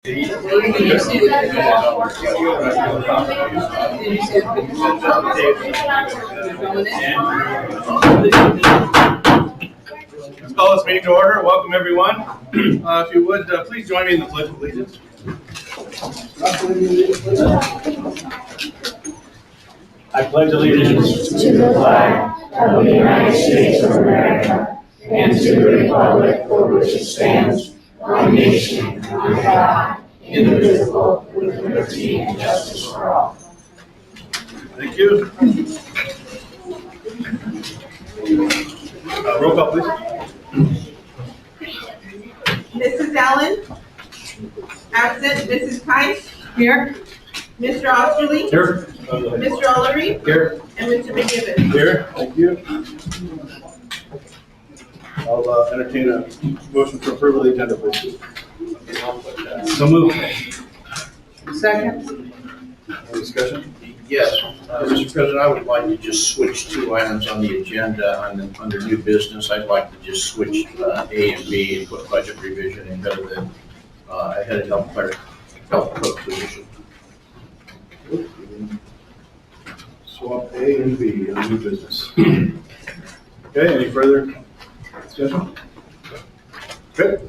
Let's call this meeting to order. Welcome, everyone. If you would, please join me in the Pledge of Allegiance. I pledge allegiance to the flag of the United States of America and to the republic for which it stands, one nation, under God, indivisible, with liberty and justice for all. Thank you. Roll call, please. Mrs. Allen? Absent. Mrs. Tice? Here. Mr. Osterly? Here. Mr. Ullery? Here. And Mr. McGibbon? Here. Thank you. I'll entertain a motion for approval of the agenda, please. So moved. Second. Any discussion? Yes, Mr. President, I would like to just switch two items on the agenda under new business. I'd like to just switch A and B and put budget revision ahead of health clerk position. Swap A and B on new business. Okay, any further discussion? Okay.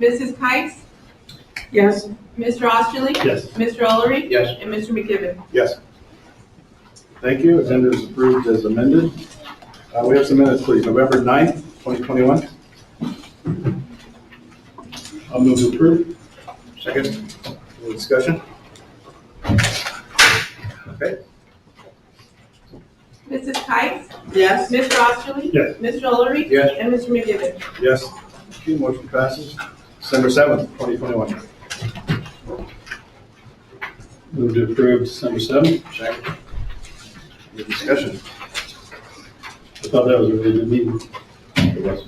Mrs. Tice? Yes. Mr. Osterly? Yes. Mr. Ullery? Yes. And Mr. McGibbon? Yes. Thank you. Agenda is approved as amended. We have some minutes, please. November 9th, 2021. I'll move to approve. Second. Any discussion? Okay. Mrs. Tice? Yes. Mr. Osterly? Yes. Mr. Ullery? Yes. And Mr. McGibbon? Yes. Thank you. Motion passes. December 7th, 2021. Move to approve December 7th. Second. Any discussion? I thought that was a really good meeting. It was.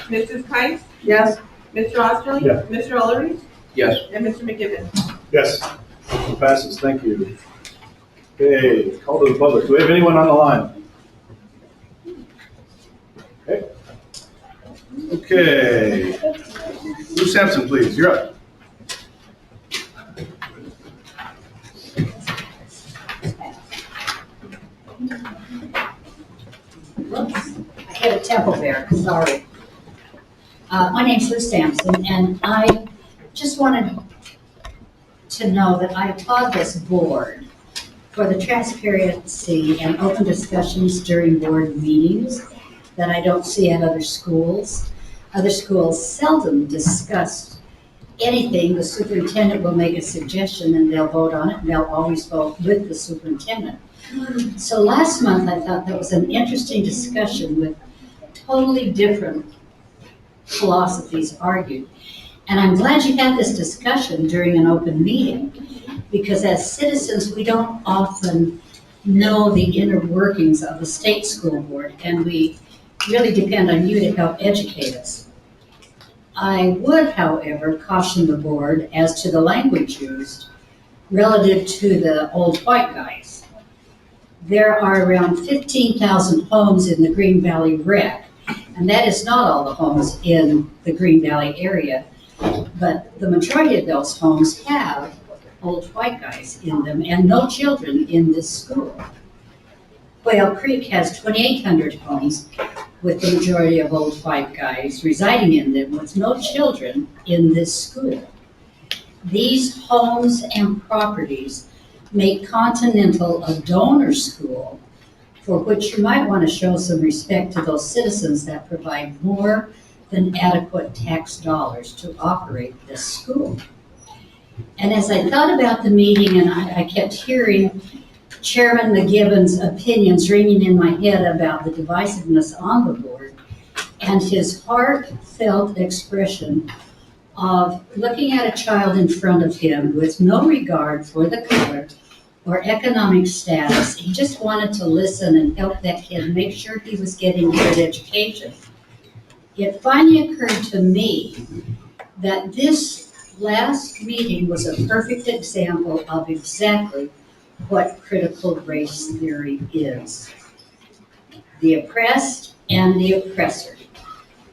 Mrs. Tice? Yes. Mr. Osterly? Yeah. Mr. Ullery? Yes. And Mr. McGibbon? Yes. Motion passes. Thank you. Okay, call to the public. Do we have anyone on the line? Okay. Okay. Lou Sampson, please. You're up. Whoops, I hit a temple there, sorry. My name's Lou Sampson, and I just wanted to know that I applaud this board for the transparency and open discussions during board meetings that I don't see at other schools. Other schools seldom discuss anything. The superintendent will make a suggestion and they'll vote on it, and they'll always vote with the superintendent. So last month, I thought that was an interesting discussion with totally different philosophies argued. And I'm glad you had this discussion during an open meeting, because as citizens, we don't often know the inner workings of the state school board, and we really depend on you to help educate us. I would, however, caution the board as to the language used relative to the old white guys. There are around 15,000 homes in the Green Valley Rec, and that is not all the homes in the Green Valley area, but the majority of those homes have old white guys in them and no children in this school. Whale Creek has 2,800 homes with the majority of old white guys residing in them with no children in this school. These homes and properties make Continental a donor school, for which you might want to show some respect to those citizens that provide more than adequate tax dollars to operate this school. And as I thought about the meeting, and I kept hearing Chairman McGibbon's opinions ringing in my head about the divisiveness on the board, and his heartfelt expression of looking at a child in front of him with no regard for the color or economic status. He just wanted to listen and help that kid make sure he was getting a good education. It finally occurred to me that this last meeting was a perfect example of exactly what critical race theory is. The oppressed and the oppressor.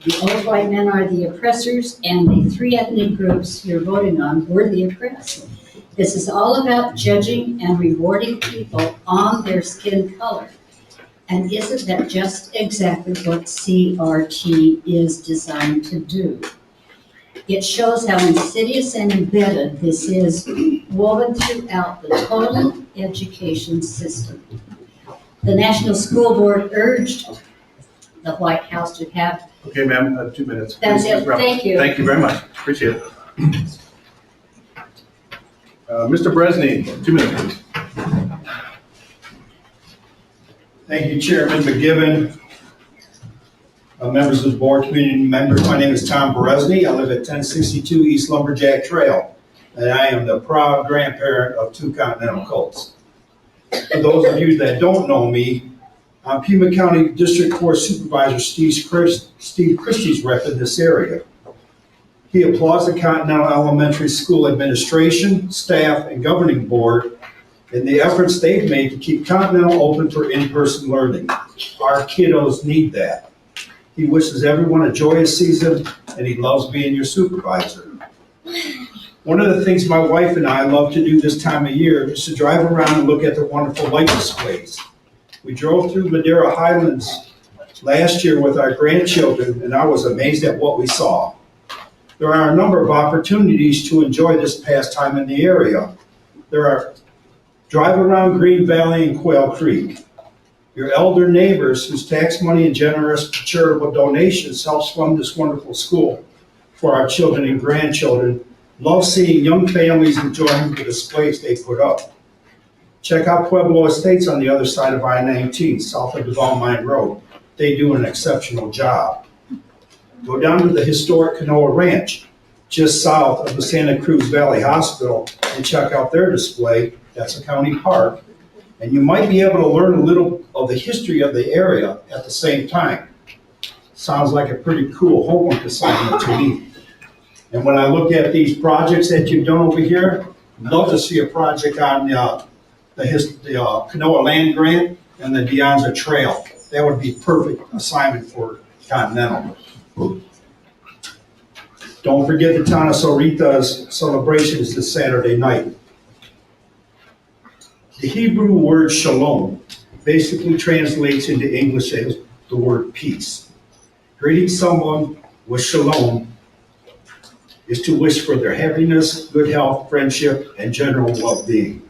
The old white men are the oppressors, and the three ethnic groups you're voting on were the oppressed. This is all about judging and rewarding people on their skin color. And isn't that just exactly what CRT is designed to do? It shows how insidious and embedded this is woven throughout the total education system. The National School Board urged the White House to have. Okay, ma'am, 2 minutes. That's Please it. wrap up. Thank you. Thank you very much. Appreciate it. Mr. Bresney, 2 minutes, please. Thank you, Chairman McGibbon, members of the board, community members. My name is Tom Beresney. I live at 1062 East Lumberjack Trail, and I am the proud grandparent of 2 Continental Colts. For those of you that don't know me, I'm Pima County District Court Supervisor Steve Christie's rep in this area. He applauds the Continental Elementary School administration, staff, and governing board in the efforts they've made to keep Continental open for in-person learning. Our kiddos need that. He wishes everyone a joyous season, and he loves being your supervisor. One of the things my wife and I love to do this time of year is to drive around and look at the wonderful light displays. We drove through Madeira Highlands last year with our grandchildren, and I was amazed at what we saw. There are a number of opportunities to enjoy this pastime in the area. There are drive around Green Valley and Quail Creek. Your elder neighbors whose tax money and generous charitable donations helps fund this wonderful school for our children and grandchildren love seeing young families enjoying the displays they put up. Check out Pueblo Estates on the other side of I-19, south of Devon Mine Road. They do an exceptional job. Go down to the historic Canoa Ranch, just south of the Santa Cruz Valley Hospital, and check out their display. That's a county park. And you might be able to learn a little of the history of the area at the same time. Sounds like a pretty cool homework assignment to me. And when I look at these projects that you've done over here, I'd love to see a project on the Canoa Land Grant and the Deonza Trail. That would be perfect assignment for Continental. Don't forget the town of Sorita's celebrations this Saturday night. The Hebrew word shalom basically translates into English as the word peace. Greeting someone with shalom is to wish for their happiness, good health, friendship, and general well-being.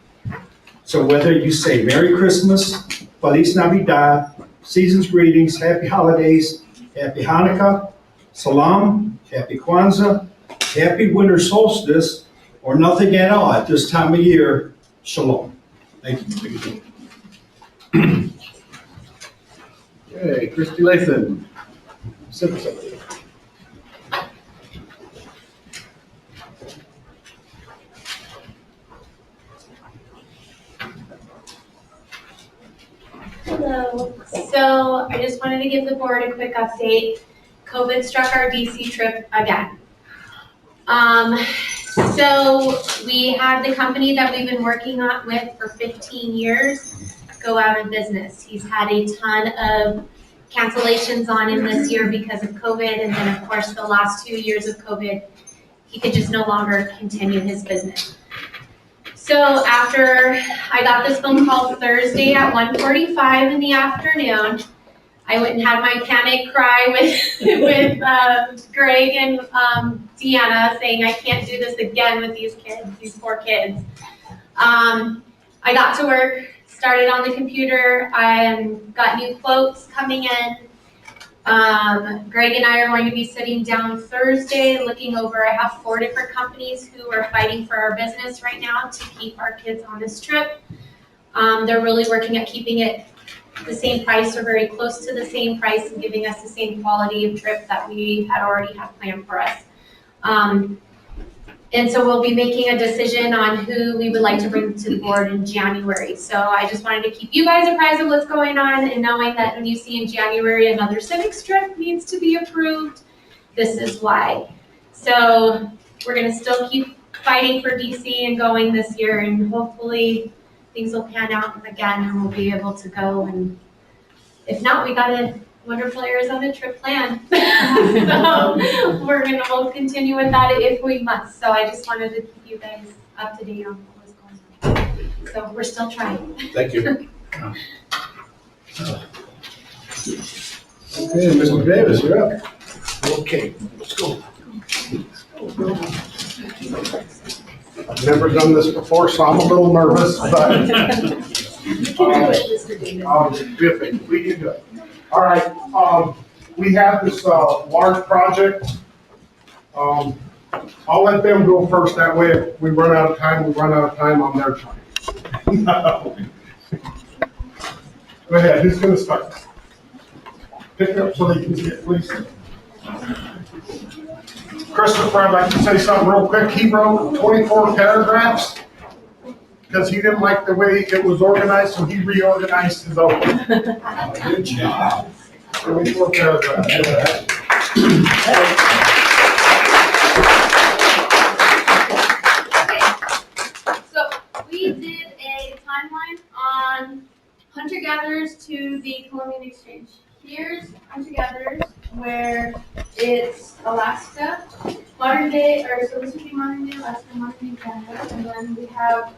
So whether you say Merry Christmas, Feliz Navidad, season's greetings, Happy Holidays, Happy Hanukkah, Salam, Happy Kwanzaa, Happy Winter Solstice, or nothing at all at this time of year, Shalom. Thank you. Okay, Christy Lathan. Civil Secretary. Hello. So I just wanted to give the board a quick update. COVID struck our DC trip again. So we had the company that we've been working on with for 15 years go out of business. He's had a ton of cancellations on him this year because of COVID, and then of course the last 2 years of COVID, he could just no longer continue his business. So after I got this phone call Thursday at 1:45 in the afternoon, I went and had my panic cry with Greg and Deanna saying I can't do this again with these kids, these 4 kids. I got to work, started on the computer, I got new quotes coming in. Greg and I are going to be sitting down Thursday looking over. I have 4 different companies who are fighting for our business right now to keep our kids on this trip. They're really working at keeping it the same price or very close to the same price and giving us the same quality of trip that we had already had planned for us. And so we'll be making a decision on who we would like to bring to the board in January. So I just wanted to keep you guys apprised of what's going on and knowing that when you see in January another civics trip needs to be approved, this is why. So we're gonna still keep fighting for DC and going this year, and hopefully things will pan out again and we'll be able to go. And if not, we gotta wonderful Arizona trip planned. So we'll continue with that if we must. So I just wanted to keep you guys up to date on what was going on. So we're still trying. Thank you. Okay, Mr. Davis, you're up. Okay, let's go. I've never done this before, so I'm a little nervous, but You can do it, Mr. Davis. terrific, we can do it. All right, we have this large project. I'll let them go first, that way if we run out of time, we run out of time on their time. Go ahead, who's gonna start? Pick it up so they can see it, please. Christopher, I'd like to say something real quick. He wrote 24 paragraphs because he didn't like the way it was organized, so he reorganized his own. Good job. 24 paragraphs. So we did a timeline on hunter-gatherers to the Colombian Exchange. Here's hunter-gatherers where it's Alaska, modern day, or so this would be modern day Alaska, modern day Canada, and then we have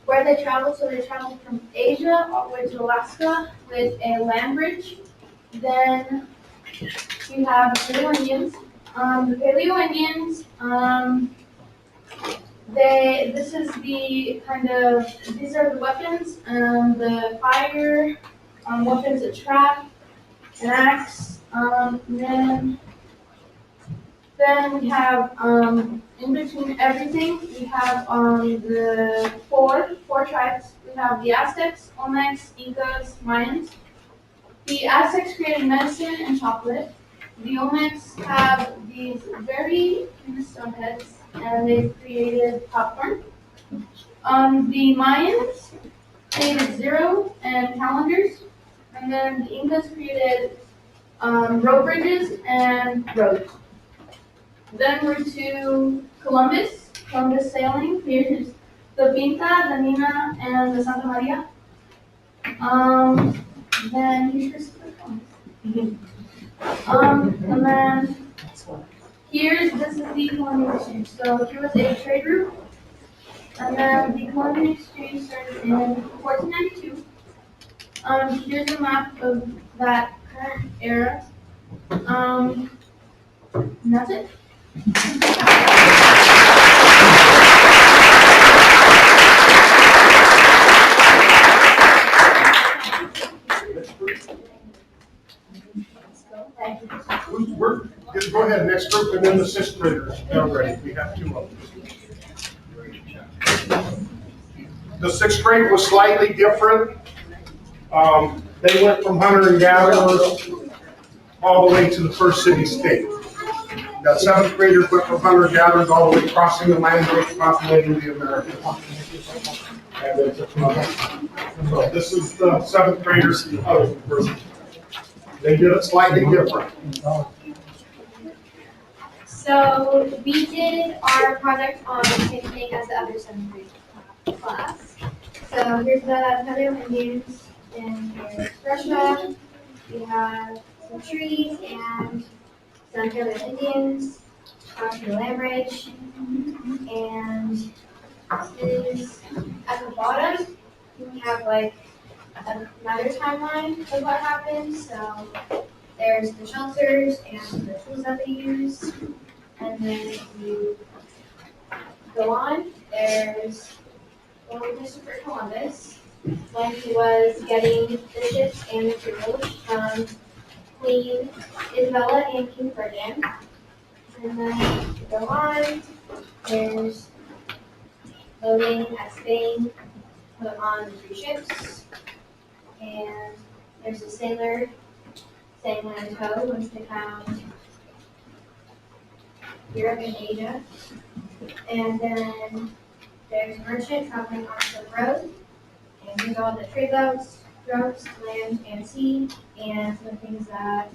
where they traveled. So they traveled from Asia all the way to Alaska with a land bridge. Then we have Paleo Indians. The Paleo Indians, this is the kind of, these are the weapons, the fire, weapons, a trap, an axe, then we have, in between everything, we have, the four tribes. We have the Aztecs, Olmecs, Incas, Mayans. The Aztecs created medicine and chocolate. The Olmecs have these very famous stone heads, and they've created popcorn. The Mayans created zero and calendars, and then the Incas created road bridges and roads. Then we're to Columbus sailing. Here's the Pinta, the Nina, and the Santa Maria. Then here's Christopher Columbus. And then this is the Colombian Exchange. So here was a trade route. And then the Colombian Exchange started in 1492. Here's a map of that current era. And that's it. Just go ahead, next group, and then the sixth graders. They're ready. We have two of them. The sixth grade was slightly different. They went from hunter and gatherers all the way to the first city state. The seventh graders went from hunter and gatherers all the way crossing the land bridge, populating the American population. So this is the seventh graders. They did it slightly different. So we did our project on the same thing as the other 7th grade class. So here's the Paleo Indians, and here's Russia. We have some trees and some Paleo Indians, crossing the land bridge, and this is at the bottom. We have like another timeline of what happened. So there's the shelters and the tools that they use. And then if you go on, there's Christopher Columbus when he was getting the ships and materials from Queen Isabella and King Ferdinand. And then if you go on, there's loading at Spain, put on the 3 ships. And there's a sailor sailing on a tow once they found Europe and Asia. And then there's a merchant traveling on the road. And here's all the trade routes, land and sea, and some things that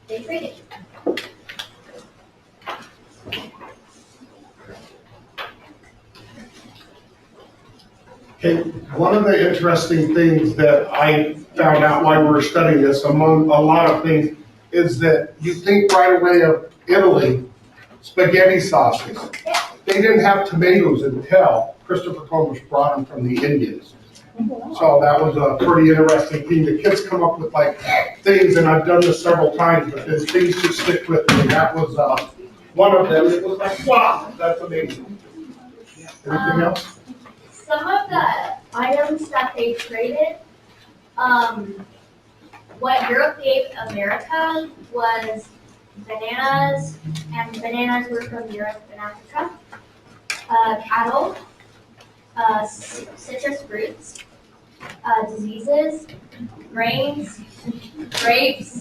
they traded. Okay, one of the interesting things that I found out while we were studying this, among a lot of things, is that you think right away of Italy, spaghetti sauces. They didn't have tomatoes until Christopher Columbus brought them from the Indians. So that was a pretty interesting thing. The kids come up with like things, and I've done this several times, but these things just stick with me. That was one of them. It was like, wow, that's amazing. Anything else? Some of the items that they traded, what Europe gave America was bananas, and bananas were from Europe and Africa, cattle, citrus fruits, diseases, grains, grapes,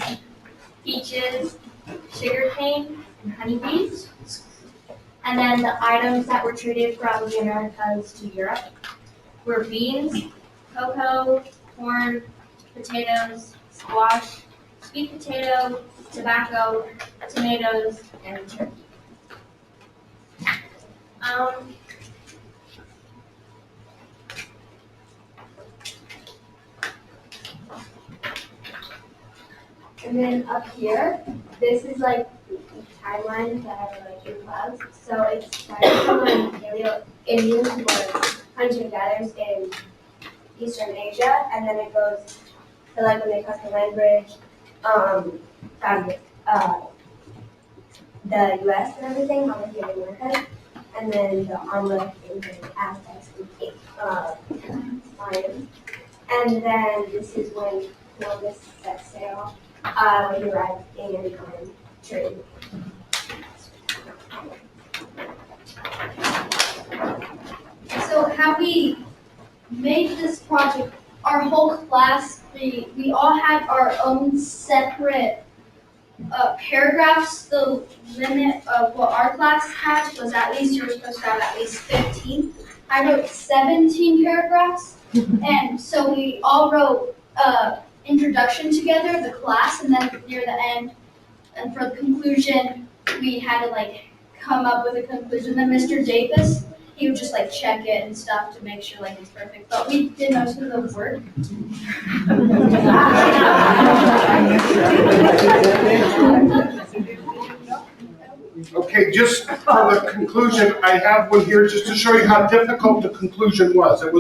peaches, sugarcane, and honeybees. And then the items that were traded from the Americas to Europe were beans, cocoa, corn, potatoes, squash, sweet potato, tobacco, tomatoes, and turkey. And then up here, this is like the timeline that I like in clouds. So it started from when Indians were hunting gatherers in Eastern Asia, and then it goes to like when they crossed the land bridge, found the U.S. and everything, how they came to America, and then the onward into Aztecs and Mayans. And then this is when Columbus set sail, when he arrived in trade. So how we made this project, our whole class, we all had our own separate paragraphs. The limit of what our class had was at least, you were supposed to have at least 15. I wrote 17 paragraphs, and so we all wrote introduction together, the class, and then near the end, and for the conclusion, we had to like come up with a conclusion. Then Mr. Davis, he would just like check it and stuff to make sure like it's perfect. But we did most of the work. Okay, just for the conclusion, I have one here just to show you how difficult the conclusion was. It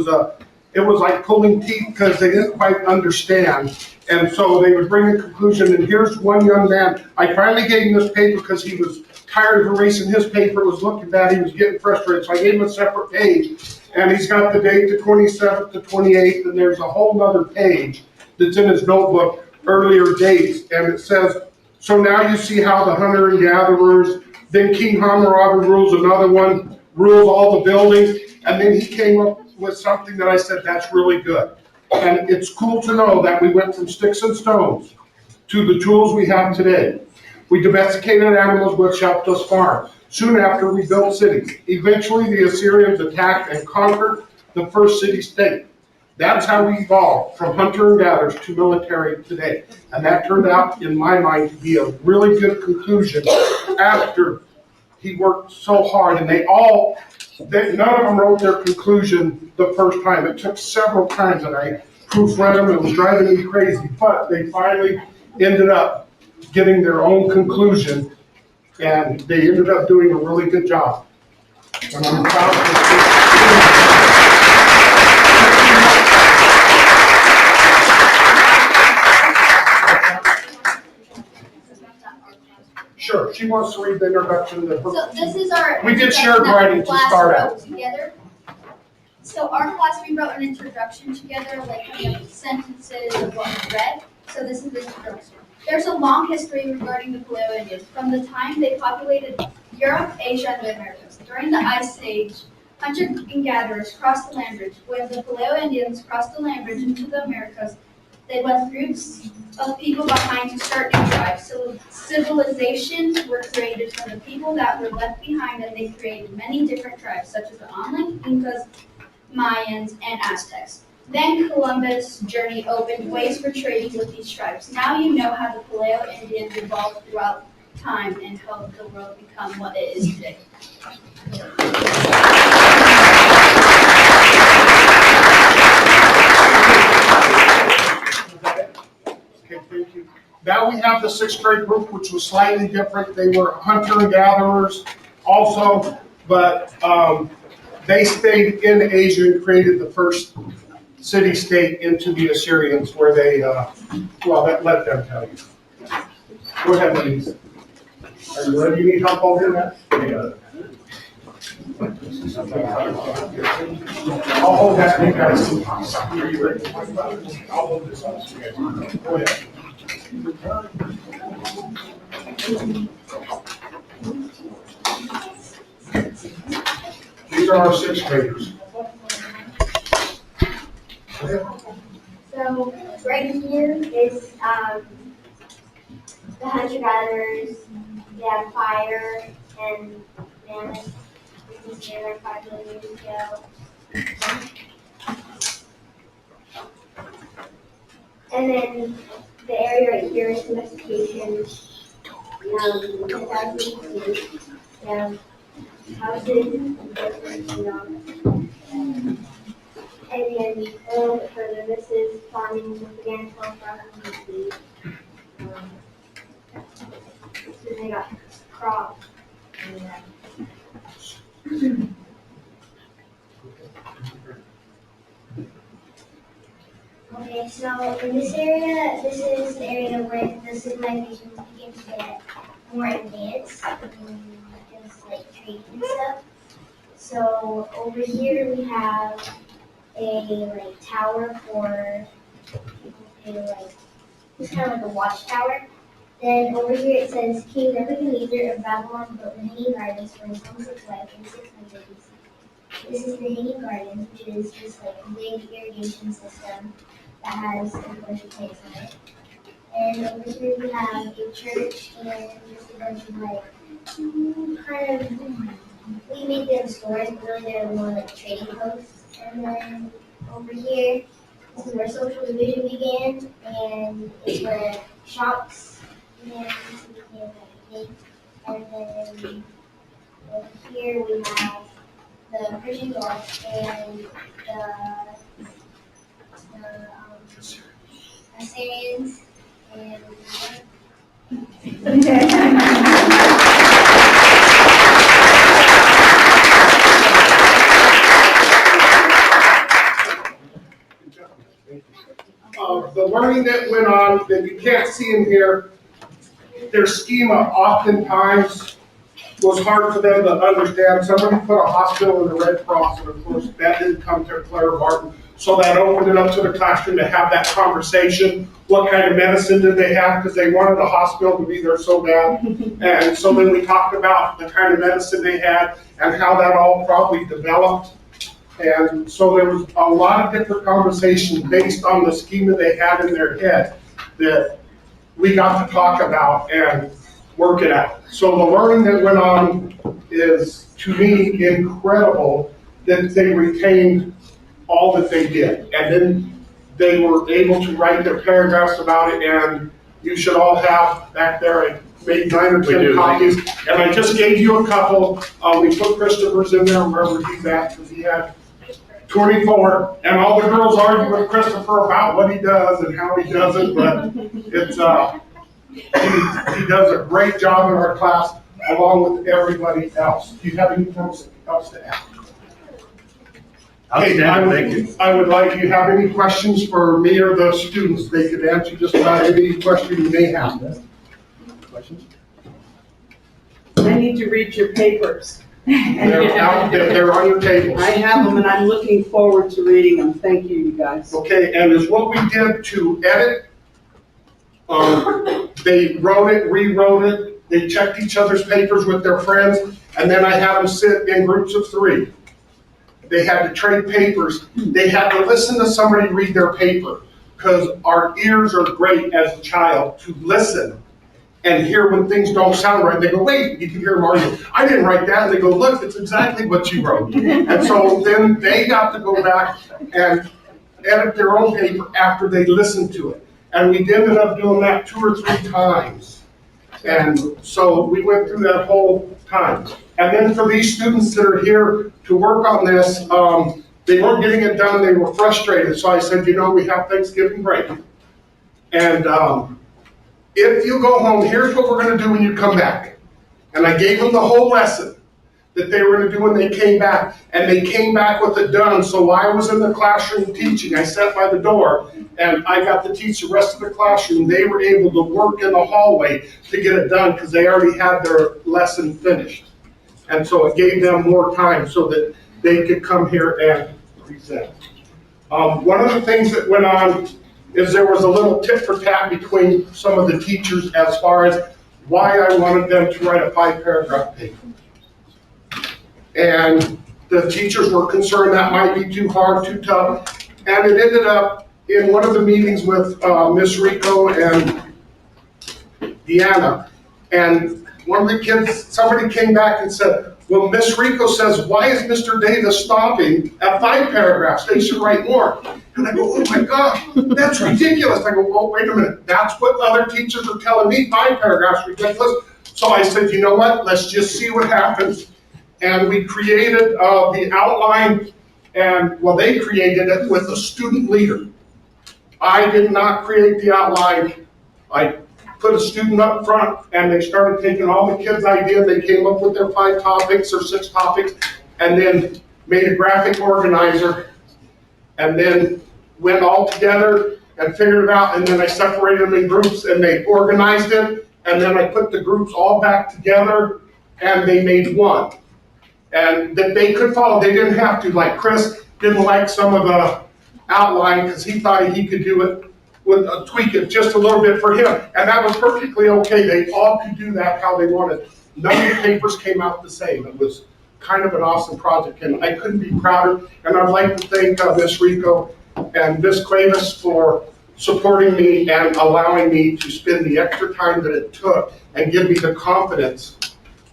was like pulling teeth because they didn't quite understand. And so they would bring a conclusion, and here's one young man. I finally gave him this paper because he was tired of erasing his paper. It was looking bad. He was getting frustrated. So I gave him a separate page, and he's got the date the 27th to 28th, and there's a whole other page that's in his notebook, earlier dates, and it says, so now you see how the hunter and gatherers, then King Hammurabi rules another one, rules all the buildings, and then he came up with something that I said, that's really good. And it's cool to know that we went from sticks and stones to the tools we have today. We domesticated animals which helped us farm. Soon after, we built cities. Eventually, the Assyrians attacked and conquered the first city-state. That's how we evolved from hunter and gatherers to military today. And that turned out, in my mind, to be a really good conclusion after he worked so hard. And none of them wrote their conclusion the first time. It took several times, and I proofread them. It was driving me crazy. But they finally ended up getting their own conclusion, and they ended up doing a really good job. And I'm proud of them. Sure, she wants to read the introduction. So this is our. We did shared writing to start out. Together. So our class, we wrote an introduction together, like we have sentences of what we read. So this is the introduction. There's a long history regarding the Paleo Indians. From the time they populated Europe, Asia, and the Americas. During the Ice Age, hunters and gatherers crossed the land bridge. When the Paleo Indians crossed the land bridge into the Americas, they left groups of people behind to start new tribes. So civilizations were created for the people that were left behind, and they created many different tribes, such as the Onlink, Incas, Mayans, and Aztecs. Then Columbus' journey opened ways for trading with these tribes. Now you know how the Paleo Indians evolved throughout time and helped the world become what it is today. now we have the sixth grade group, which was slightly different. They were hunter and gatherers also, but they stayed in Asia and created the first city-state into the Assyrians where they, let them tell you. Go ahead, ladies. Are you ready? You need help holding that? I'll hold that, you guys. Are you ready? I'll hold this on. Go ahead. These are our sixth graders. So right here is the hunter-gatherers. They have fire and mammoths. This is there like 5 million years ago. And then the area right here is domestication. They have houses and and then a little bit further, this is farming with again 12,000 BC. So they got crops. Okay, so in this area, this is the area where the civilization began to get more advanced, just like trade and stuff. So over here we have a tower for it's kind of like a watchtower. Then over here it says King Nebuchadnezzar of Babylon built the Hanging Gardens for his homesick wife in 600 BC. This is the Hanging Gardens, which is just like a big irrigation system that has a bunch of plants on it. And over here we have a church and just a bunch of we made them stores, but really they're more like trading posts. And then over here, this is where social division began, and it's where shops began. And then over here we have the Persian Gulf and the Assyrians and The learning that went on that you can't see in here, their schema oftentimes was hard for them to understand. Somebody put a hospital in the Red Cross, and of course that didn't come to Claire Martin. So that opened it up to the classroom to have that conversation. What kind of medicine did they have? Because they wanted the hospital to be there so bad. And so then we talked about the kind of medicine they had and how that all probably developed. And so there was a lot of different conversations based on the schema they had in their head that we got to talk about and work it out. So the learning that went on is, to me, incredible that they retained all that they did. And then they were able to write their paragraphs about it, and you should all have back there, I made 9 or 10 copies, and I just gave you a couple. We put Christopher's in there wherever he's at, because he had 24, and all the girls argue with Christopher about what he does and how he does it, but it's he does a great job in our class along with everybody else. Do you have anything else to add? Okay, I would like, do you have any questions for me or the students? They could answer just about any question you may have. Questions? I need to read your papers. They're on your tables. I have them, and I'm looking forward to reading them. Thank you, you guys. Okay, and as what we did to edit, they wrote it, rewrote it, they checked each other's papers with their friends, and then I had them sit in groups of 3. They had to trade papers. They had to listen to somebody read their paper, because our ears are great as a child to listen and hear when things don't sound right. They go, wait, you can hear them argue. I didn't write that. And they go, look, it's exactly what you wrote. And so then they got to go back and edit their own paper after they listened to it. And we ended up doing that 2 or 3 times. And so we went through that whole time. And then for these students that are here to work on this, they weren't getting it done. They were frustrated. So I said, we have Thanksgiving break. And if you go home, here's what we're gonna do when you come back. And I gave them the whole lesson that they were gonna do when they came back. And they came back with it done. So while I was in the classroom teaching, I sat by the door and I got to teach the rest of the classroom. They were able to work in the hallway to get it done because they already had their lesson finished. And so it gave them more time so that they could come here and present. One of the things that went on is there was a little tit for tat between some of the teachers as far as why I wanted them to write a 5-paragraph paper. And the teachers were concerned that might be too hard, too tough. And it ended up in one of the meetings with Miss Rico and Deanna. And one of the kids, somebody came back and said, well, Miss Rico says, why is Mr. Davis stopping at 5 paragraphs? They should write more. And I go, oh my gosh, that's ridiculous. I go, oh, wait a minute. That's what other teachers are telling me, 5 paragraphs, ridiculous. So I said, you know what? Let's just see what happens. And we created the outline, and well, they created it with a student leader. I did not create the outline. I put a student up front, and they started taking all the kids' ideas. They came up with their 5 topics or 6 topics, and then made a graphic organizer, and then went all together and figured it out, and then I separated them in groups, and they organized it, and then I put the groups all back together, and they made one. And that they could follow. They didn't have to, like Chris didn't like some of the outline because he thought he could do it, with tweak it just a little bit for him. And that was perfectly okay. They all could do that how they wanted. None of the papers came out the same. It was kind of an awesome project, and I couldn't be prouder. And I'd like to thank Ms. Rico and Ms. Clavis for supporting me and allowing me to spend the extra time that it took and give me the confidence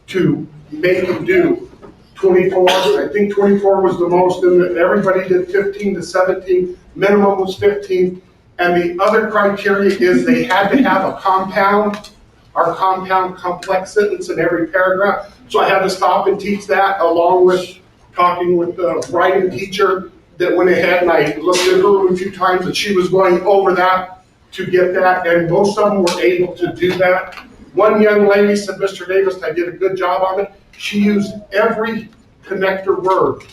to make them do 24, I think 24 was the most, and everybody did 15 to 17, minimum was 15. And the other criteria is they had to have a compound or compound complex sentence in every paragraph. So I had to stop and teach that along with talking with the writing teacher that went ahead, and I looked at her a few times and she was going over that to get that, and most of them were able to do that. One young lady said, Mr. Davis, I did a good job on it. She used every connector word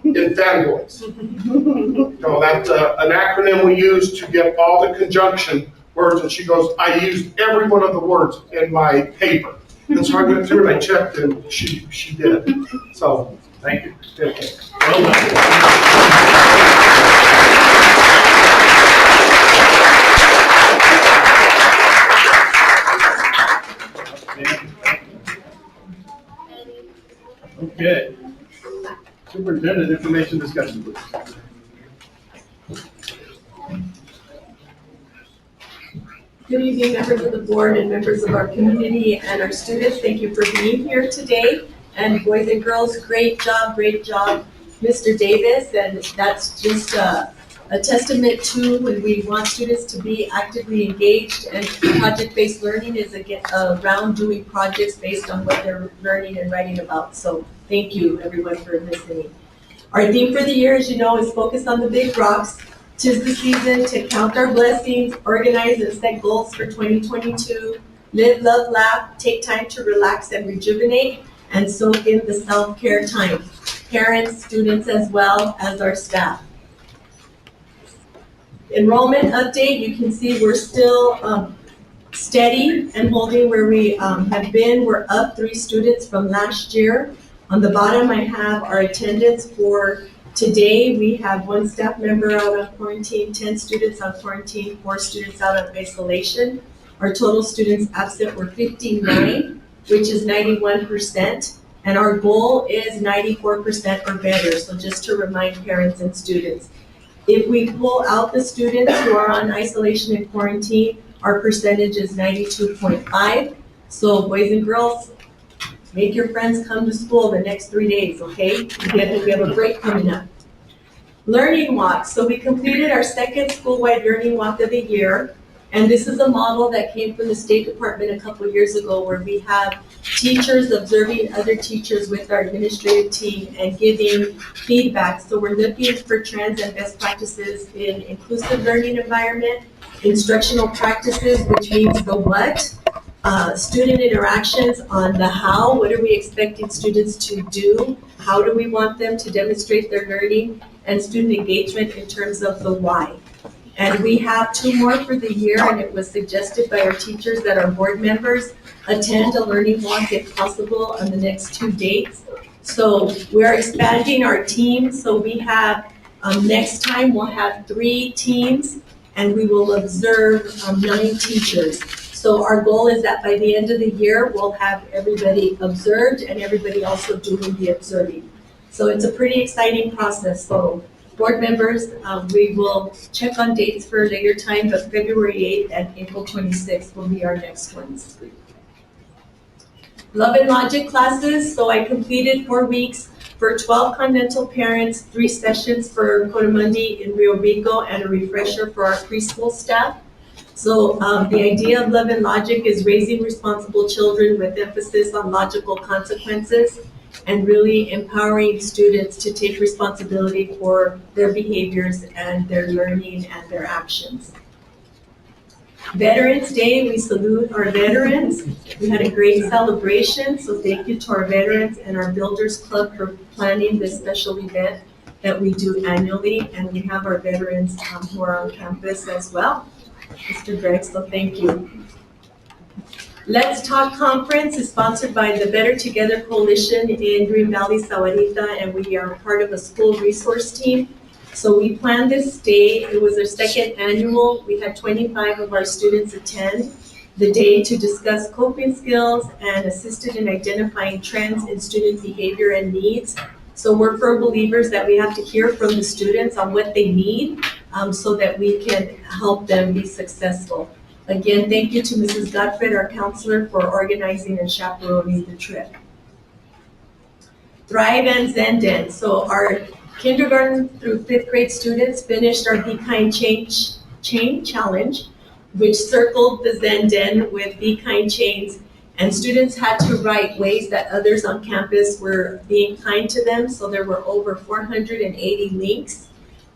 in fanboys. So that's an acronym we use to get all the conjunction words, and she goes, I used every one of the words in my paper. And so I went through and I checked, and she did. So, Thank you. okay. Well done. Okay. Superintendent information discussion, please. Good evening, members of the board and members of our community and our students. Thank you for being here today. And boys and girls, great job, Mr. Davis. And that's just a testament to when we want students to be actively engaged, and project-based learning is around doing projects based on what they're learning and writing about. So thank you everyone for listening. Our theme for the year, as you know, is focused on the big rocks. 'Tis the season to count our blessings, organize and set goals for 2022, live, love, laugh, take time to relax and rejuvenate, and soak in the self-care time. Parents, students, as well as our staff. Enrollment update, you can see we're still steady and holding where we have been. We're up 3 students from last year. On the bottom, I have our attendance for today. We have 1 staff member out on quarantine, 10 students on quarantine, 4 students out on isolation. Our total students absent were 59, which is 91%. And our goal is 94% or better. So just to remind parents and students, if we pull out the students who are on isolation and quarantine, our percentage is 92.5. So boys and girls, make your friends come to school the next 3 days, okay? We have a break coming up. Learning walk. So we completed our 2nd school-wide learning walk of the year. And this is a model that came from the State Department a couple years ago, where we have teachers observing other teachers with our administrative team and giving feedback. So we're looking for trends and best practices in inclusive learning environment, instructional practices, which means the what, student interactions on the how, what are we expecting students to do, how do we want them to demonstrate their learning, and student engagement in terms of the why. And we have 2 more for the year, and it was suggested by our teachers that our board members attend a learning walk if possible on the next 2 dates. So we're expanding our team, so we have, next time we'll have 3 teams, and we will observe 9 teachers. So our goal is that by the end of the year, we'll have everybody observed and everybody also doing the observing. So it's a pretty exciting process. So board members, we will check on dates for a later time, but February 8th and April 26th will be our next ones. Love and Logic classes, so I completed 4 weeks for 12 Continental parents, 3 sessions for Cotamundi in Rio Rico, and a refresher for our preschool staff. So the idea of Love and Logic is raising responsible children with emphasis on logical consequences and really empowering students to take responsibility for their behaviors and their learning and their actions. Veterans Day, we salute our veterans. We had a great celebration, so thank you to our veterans and our Builders Club for planning this special event that we do annually. And we have our veterans who are on campus as well. Mr. Greg, so thank you. Let's Talk Conference is sponsored by the Better Together Coalition in Green Valley, Sahuarita, and we are part of a school resource team. So we planned this day. It was our 2nd annual. We had 25 of our students attend the day to discuss coping skills and assisted in identifying trends in student behavior and needs. So we're firm believers that we have to hear from the students on what they need so that we can help them be successful. Again, thank you to Mrs. Gottfried, our counselor, for organizing and chaperoning the trip. Thrive and Zenden. So our kindergarten through 5th grade students finished our Be Kind Chain Challenge, which circled the Zenden with Be Kind chains. And students had to write ways that others on campus were being kind to them. So there were over 480 links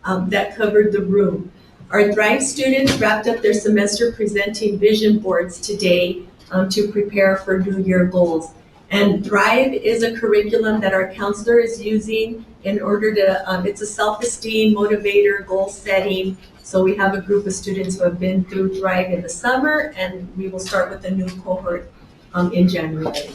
that covered the room. Our Thrive students wrapped up their semester presenting vision boards today to prepare for New Year goals. And Thrive is a curriculum that our counselor is using in order to, it's a self-esteem, motivator, goal setting. So we have a group of students who have been through Thrive in the summer, and we will start with a new cohort in January.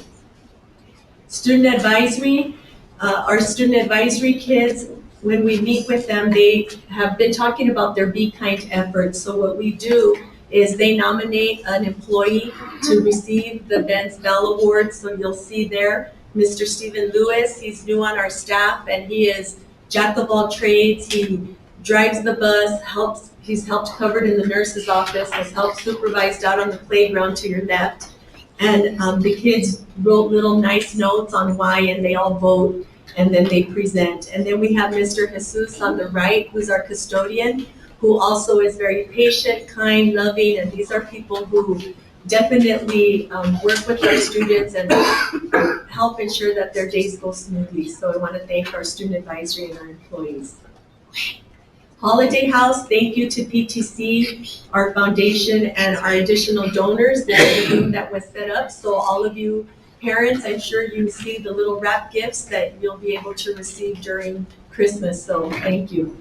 Student advisory, our student advisory kids, when we meet with them, they have been talking about their Be Kind efforts. So what we do is they nominate an employee to receive the Ben's Bell Award. So you'll see there, Mr. Stephen Lewis, he's new on our staff and he is jack of all trades. He drives the bus, he's helped covered in the nurse's office, has helped supervised out on the playground to your left. And the kids wrote little nice notes on why, and they all vote, and then they present. And then we have Mr. Jesus on the right, who's our custodian, who also is very patient, kind, loving, and these are people who definitely work with our students and help ensure that their days go smoothly. So I want to thank our student advisory and our employees. Holiday House, thank you to PTC, our foundation, and our additional donors. This is the room that was set up, so all of you parents, I'm sure you see the little wrap gifts that you'll be able to receive during Christmas, so thank you.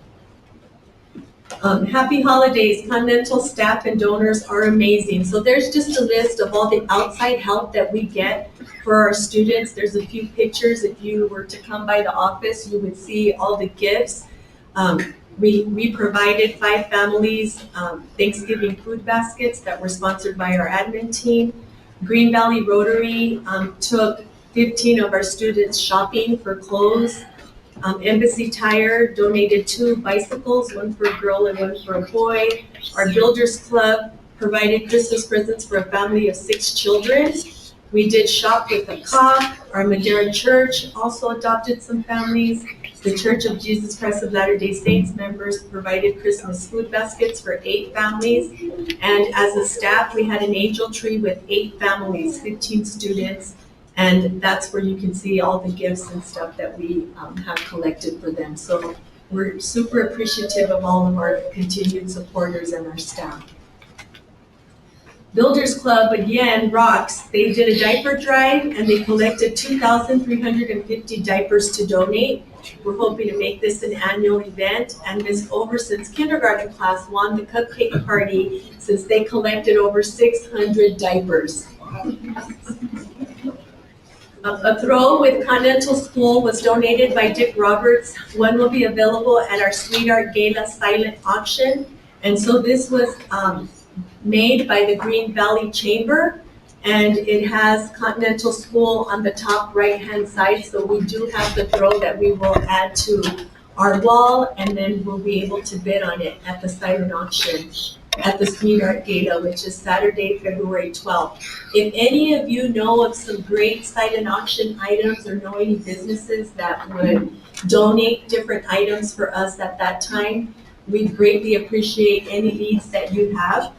Happy holidays. Continental staff and donors are amazing. So there's just a list of all the outside help that we get for our students. There's a few pictures. If you were to come by the office, you would see all the gifts. We provided 5 families Thanksgiving food baskets that were sponsored by our admin team. Green Valley Rotary took 15 of our students shopping for clothes. Embassy Tire donated 2 bicycles, one for a girl and one for a boy. Our Builders Club provided Christmas presents for a family of 6 children. We did Shop with a Cop. Our Madera Church also adopted some families. The Church of Jesus Christ of Latter-day Saints members provided Christmas food baskets for 8 families. And as a staff, we had an angel tree with 8 families, 15 students. And that's where you can see all the gifts and stuff that we have collected for them. So we're super appreciative of all of our continued supporters and our staff. Builders Club, again, rocks. They did a diaper drive and they collected 2,350 diapers to donate. We're hoping to make this an annual event, and Ms. Overson's kindergarten class won the cupcake party since they collected over 600 diapers. A throw with Continental School was donated by Dick Roberts. One will be available at our Sweetheart Gala silent auction. And so this was made by the Green Valley Chamber, and it has Continental School on the top right-hand side. So we do have the throw that we will add to our wall, and then we'll be able to bid on it at the silent auction at the Sweetheart Gala, which is Saturday, February 12th. If any of you know of some great silent auction items or know any businesses that would donate different items for us at that time, we'd greatly appreciate any leads that you have.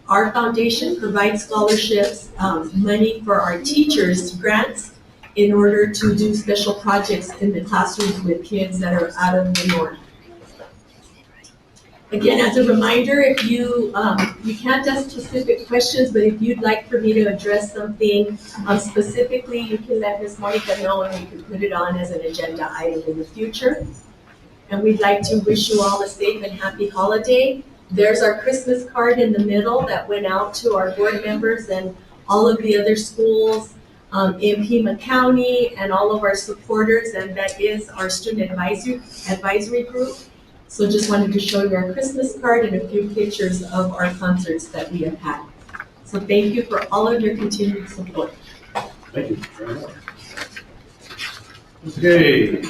Our foundation provides scholarships, money for our teachers, grants, in order to do special projects in the classrooms with kids that are out of the norm. Again, as a reminder, if you can't ask specific questions, but if you'd like for me to address something specifically, you can let Ms. Monica know and we can put it on as an agenda item in the future. And we'd like to wish you all a safe and happy holiday. There's our Christmas card in the middle that went out to our board members and all of the other schools in Pima County and all of our supporters, and that is our student advisory group. So just wanted to show you our Christmas card and a few pictures of our concerts that we have had. So thank you for all of your continued support. Thank you very much. Okay,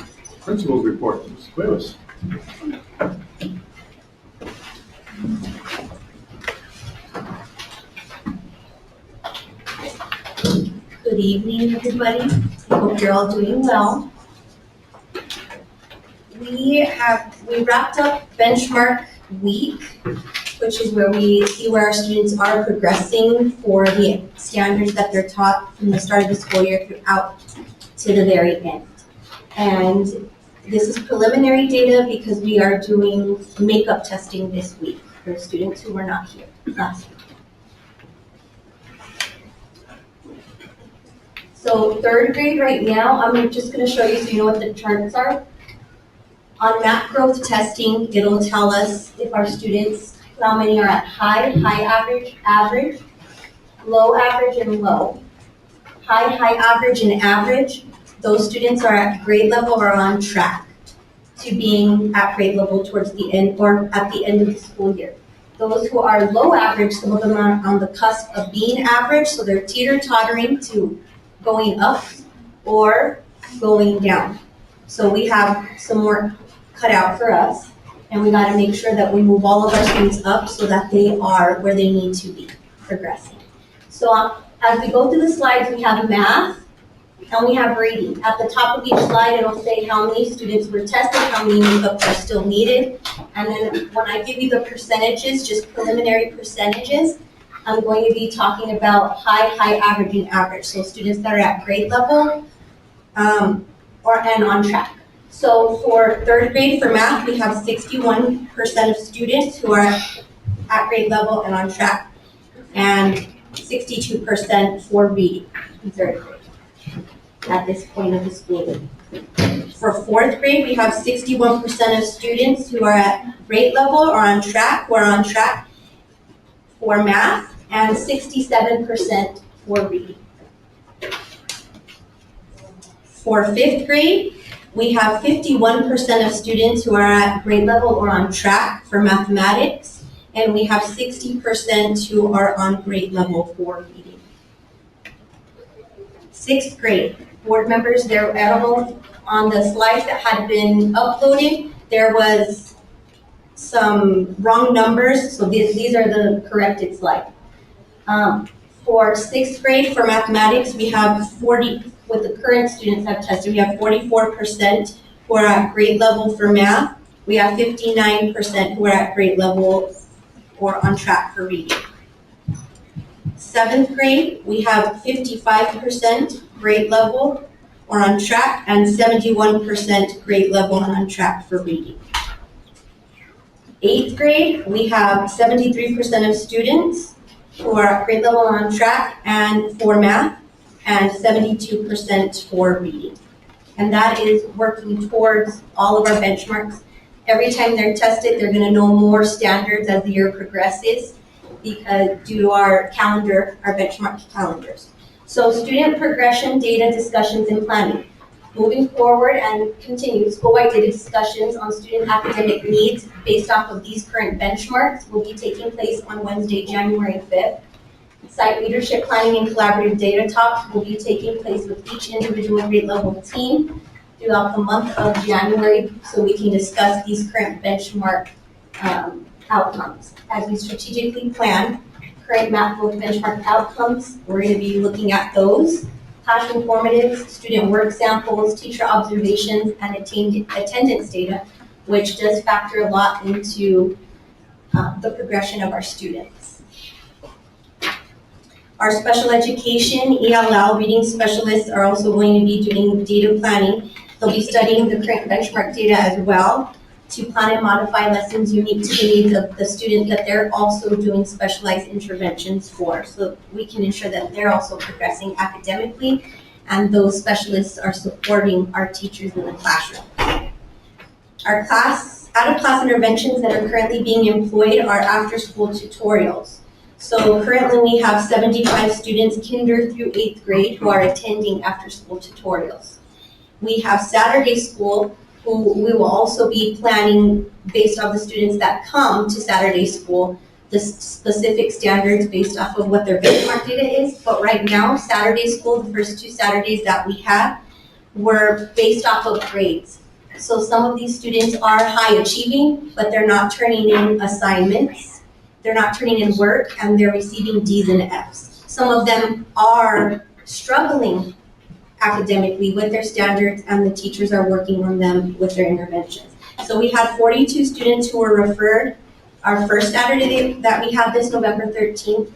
principal's report, Ms. Cuevas. Good evening, everybody. I hope you're all doing well. We wrapped up benchmark week, which is where we see where our students are progressing for the standards that they're taught from the start of the school year throughout to the very end. And this is preliminary data because we are doing makeup testing this week for students who were not here last week. So third grade right now, I'm just going to show you so you know what the charts are. On map growth testing, it'll tell us if our students, how many are at high, average, low, average, and low. High, average, and average, those students are at grade level or on track to being at grade level towards the end or at the end of the school year. Those who are low average, some of them are on the cusp of being average, so they're teeter-tottering to going up or going down. So we have some work cut out for us, and we got to make sure that we move all of our students up so that they are where they need to be, progressing. So as we go through the slides, we have math and we have reading. At the top of each slide, it'll say how many students were tested, how many makeups are still needed, and then when I give you the percentages, just preliminary percentages, I'm going to be talking about high, average, and average. So students that are at grade level and on track. So for third grade for math, we have 61% of students who are at grade level and on track, and 62% for reading in third grade at this point of the school year. For fourth grade, we have 61% of students who are at grade level or on track, for math, and 67% for reading. For fifth grade, we have 51% of students who are at grade level or on track for mathematics, and we have 60% who are on grade level for reading. Sixth grade, board members, they're edible. On the slides that had been uploaded, there was some wrong numbers, so these are the corrected slides. For sixth grade for mathematics, we have 40, with the current students I've tested, we have 44% who are at grade level for math. We have 59% who are at grade level or on track for reading. Seventh grade, we have 55% grade level or on track, and 71% grade level and on track for reading. Eighth grade, we have 73% of students for grade level on track and for math, and 72% for reading. And that is working towards all of our benchmarks. Every time they're tested, they're gonna know more standards as the year progresses because due to our calendar, our benchmark calendars. So student progression, data discussions, and planning. Moving forward and continue, school-wide data discussions on student academic needs based off of these current benchmarks will be taking place on Wednesday, January 5th. Site leadership planning and collaborative data talks will be taking place with each individual grade level team throughout the month of January so we can discuss these current benchmark outcomes. As we strategically plan current math book benchmark outcomes, we're going to be looking at those. Classroom formatives, student work samples, teacher observations, and attendance data, which does factor a lot into the progression of our students. Our special education, ELL reading specialists are also going to be doing data planning. They'll be studying the current benchmark data as well to plan and modify lessons unique to the needs of the student that they're also doing specialized interventions for. So we can ensure that they're also progressing academically and those specialists are supporting our teachers in the classroom. Our out-of-class interventions that are currently being employed are after-school tutorials. So currently we have 75 students, kinder through 8th grade, who are attending after-school tutorials. We have Saturday school, who we will also be planning based on the students that come to Saturday school, the specific standards based off of what their benchmark data is. But right now, Saturday school, the first 2 Saturdays that we had, were based off of grades. So some of these students are high achieving, but they're not turning in assignments. They're not turning in work, and they're receiving D's and F's. Some of them are struggling academically with their standards, and the teachers are working on them with their interventions. So we had 42 students who were referred. Our first Saturday that we had this November 13th,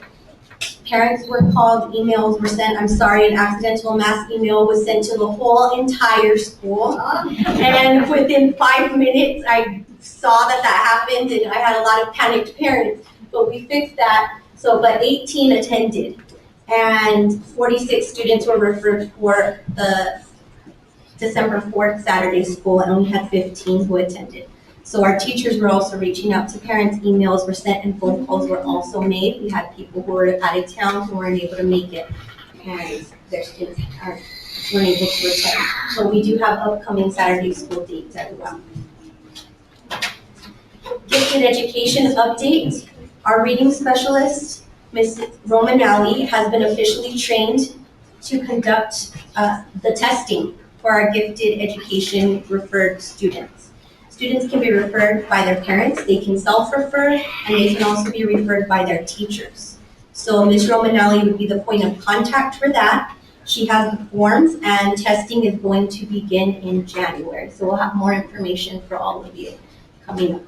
parents were called, emails were sent. I'm sorry, an accidental mass email was sent to the whole entire school. And within 5 minutes, I saw that happened, and I had a lot of panicked parents, but we fixed that. So, but 18 attended. And 46 students were referred for the December 4th Saturday school, and only had 15 who attended. So our teachers were also reaching out to parents, emails were sent, and phone calls were also made. We had people who were out of town who weren't able to make it, and their students weren't able to attend. So we do have upcoming Saturday school dates as well. Gifted education update. Our reading specialist, Ms. Romanelli, has been officially trained to conduct the testing for our gifted education referred students. Students can be referred by their parents, they can self-refer, and they can also be referred by their teachers. So Ms. Romanelli would be the point of contact for that. She has the forms, and testing is going to begin in January. So we'll have more information for all of you coming up.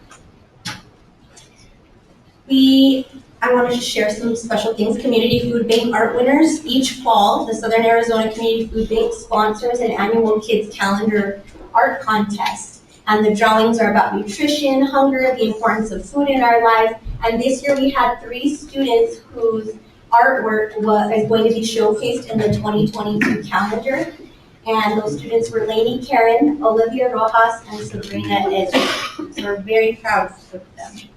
I wanted to share some special things. Community Food Bank art winners. Each fall, the Southern Arizona Community Food Bank sponsors an annual kids calendar art contest. And the drawings are about nutrition, hunger, the importance of food in our lives. And this year we had 3 students whose artwork is going to be showcased in the 2022 calendar. And those students were Lainey Karen, Olivia Rojas, and Sabrina Ezra. So we're very proud of them.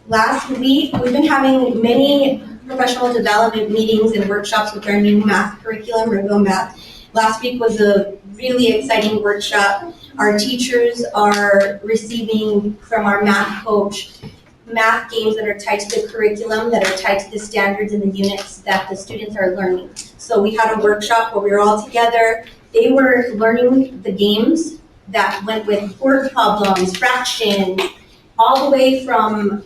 Last week, we've been having many professional development meetings and workshops with our new math curriculum, Real Math. Last week was a really exciting workshop. Our teachers are receiving from our math coach math games that are tied to the curriculum, that are tied to the standards and the units that the students are learning. So we had a workshop where we were all together. They were learning the games that went with word problems, fractions, all the way from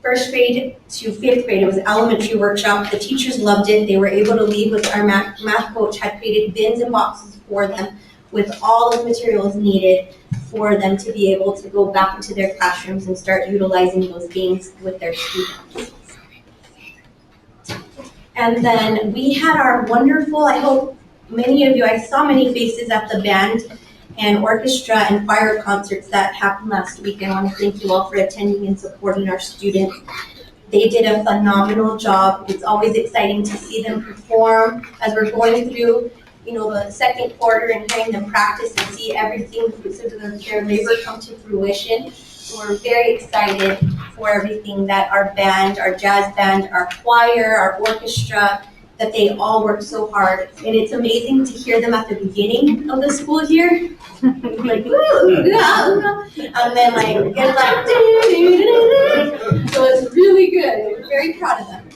1st grade to 5th grade. It was an elementary workshop. The teachers loved it. They were able to leave with our math coach had created bins and boxes for them with all of the materials needed for them to be able to go back into their classrooms and start utilizing those games with their students. And then we had our wonderful, I hope many of you, I saw many faces at the band and orchestra and choir concerts that happened last week. I want to thank you all for attending and supporting our students. They did a phenomenal job. It's always exciting to see them perform as we're going through, the second quarter and hearing them practice and see everything through their labor come to fruition. So we're very excited for everything that our band, our jazz band, our choir, our orchestra, that they all work so hard. And it's amazing to hear them at the beginning of the school year. Like, woo, yeah, and then it's like, so it's really good. We're very proud of them.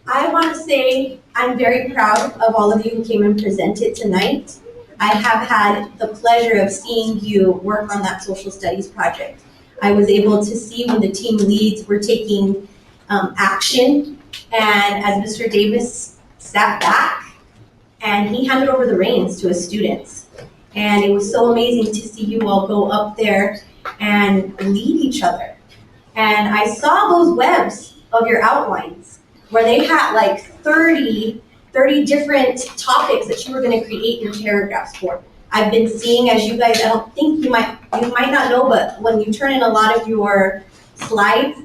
I want to say I'm very proud of all of you who came and presented tonight. I have had the pleasure of seeing you work on that social studies project. I was able to see when the team leads were taking action, and as Mr. Davis sat back and he handed over the reins to his students. And it was so amazing to see you all go up there and lead each other. And I saw those webs of your outlines where they had like 30 different topics that you were going to create your paragraphs for. I've been seeing, as you guys, I don't think you might not know, but when you turn in a lot of your slides,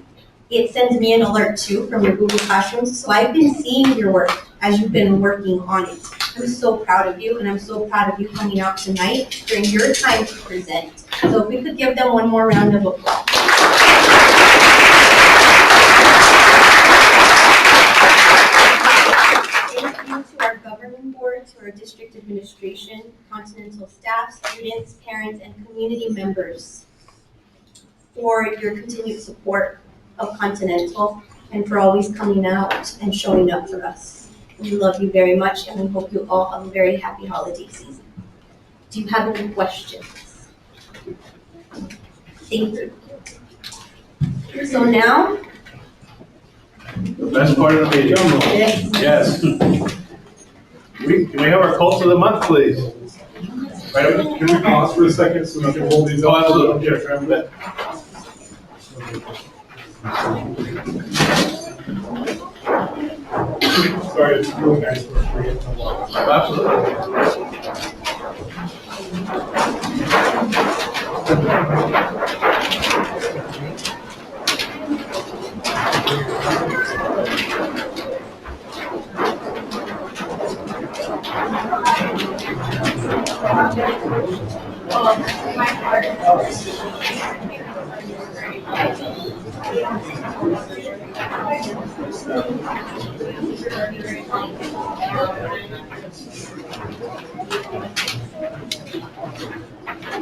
it sends me an alert too from your Google Classrooms. So I've been seeing your work as you've been working on it. I'm so proud of you, and I'm so proud of you coming out tonight during your time to present. So if we could give them one more round of applause. Thank you to our governing board, to our district administration, Continental staff, students, parents, and community members for your continued support of Continental and for always coming out and showing up for us. We love you very much, and we hope you all have a very happy holiday season. Do you have any questions? Thank you. So now, The best part of the meeting. Yes. Can we have our Colts of the Month, please? Right, can we pause for a second so we can hold these? Oh, absolutely. Yeah, try that. Sorry, it's really nice for free. Absolutely.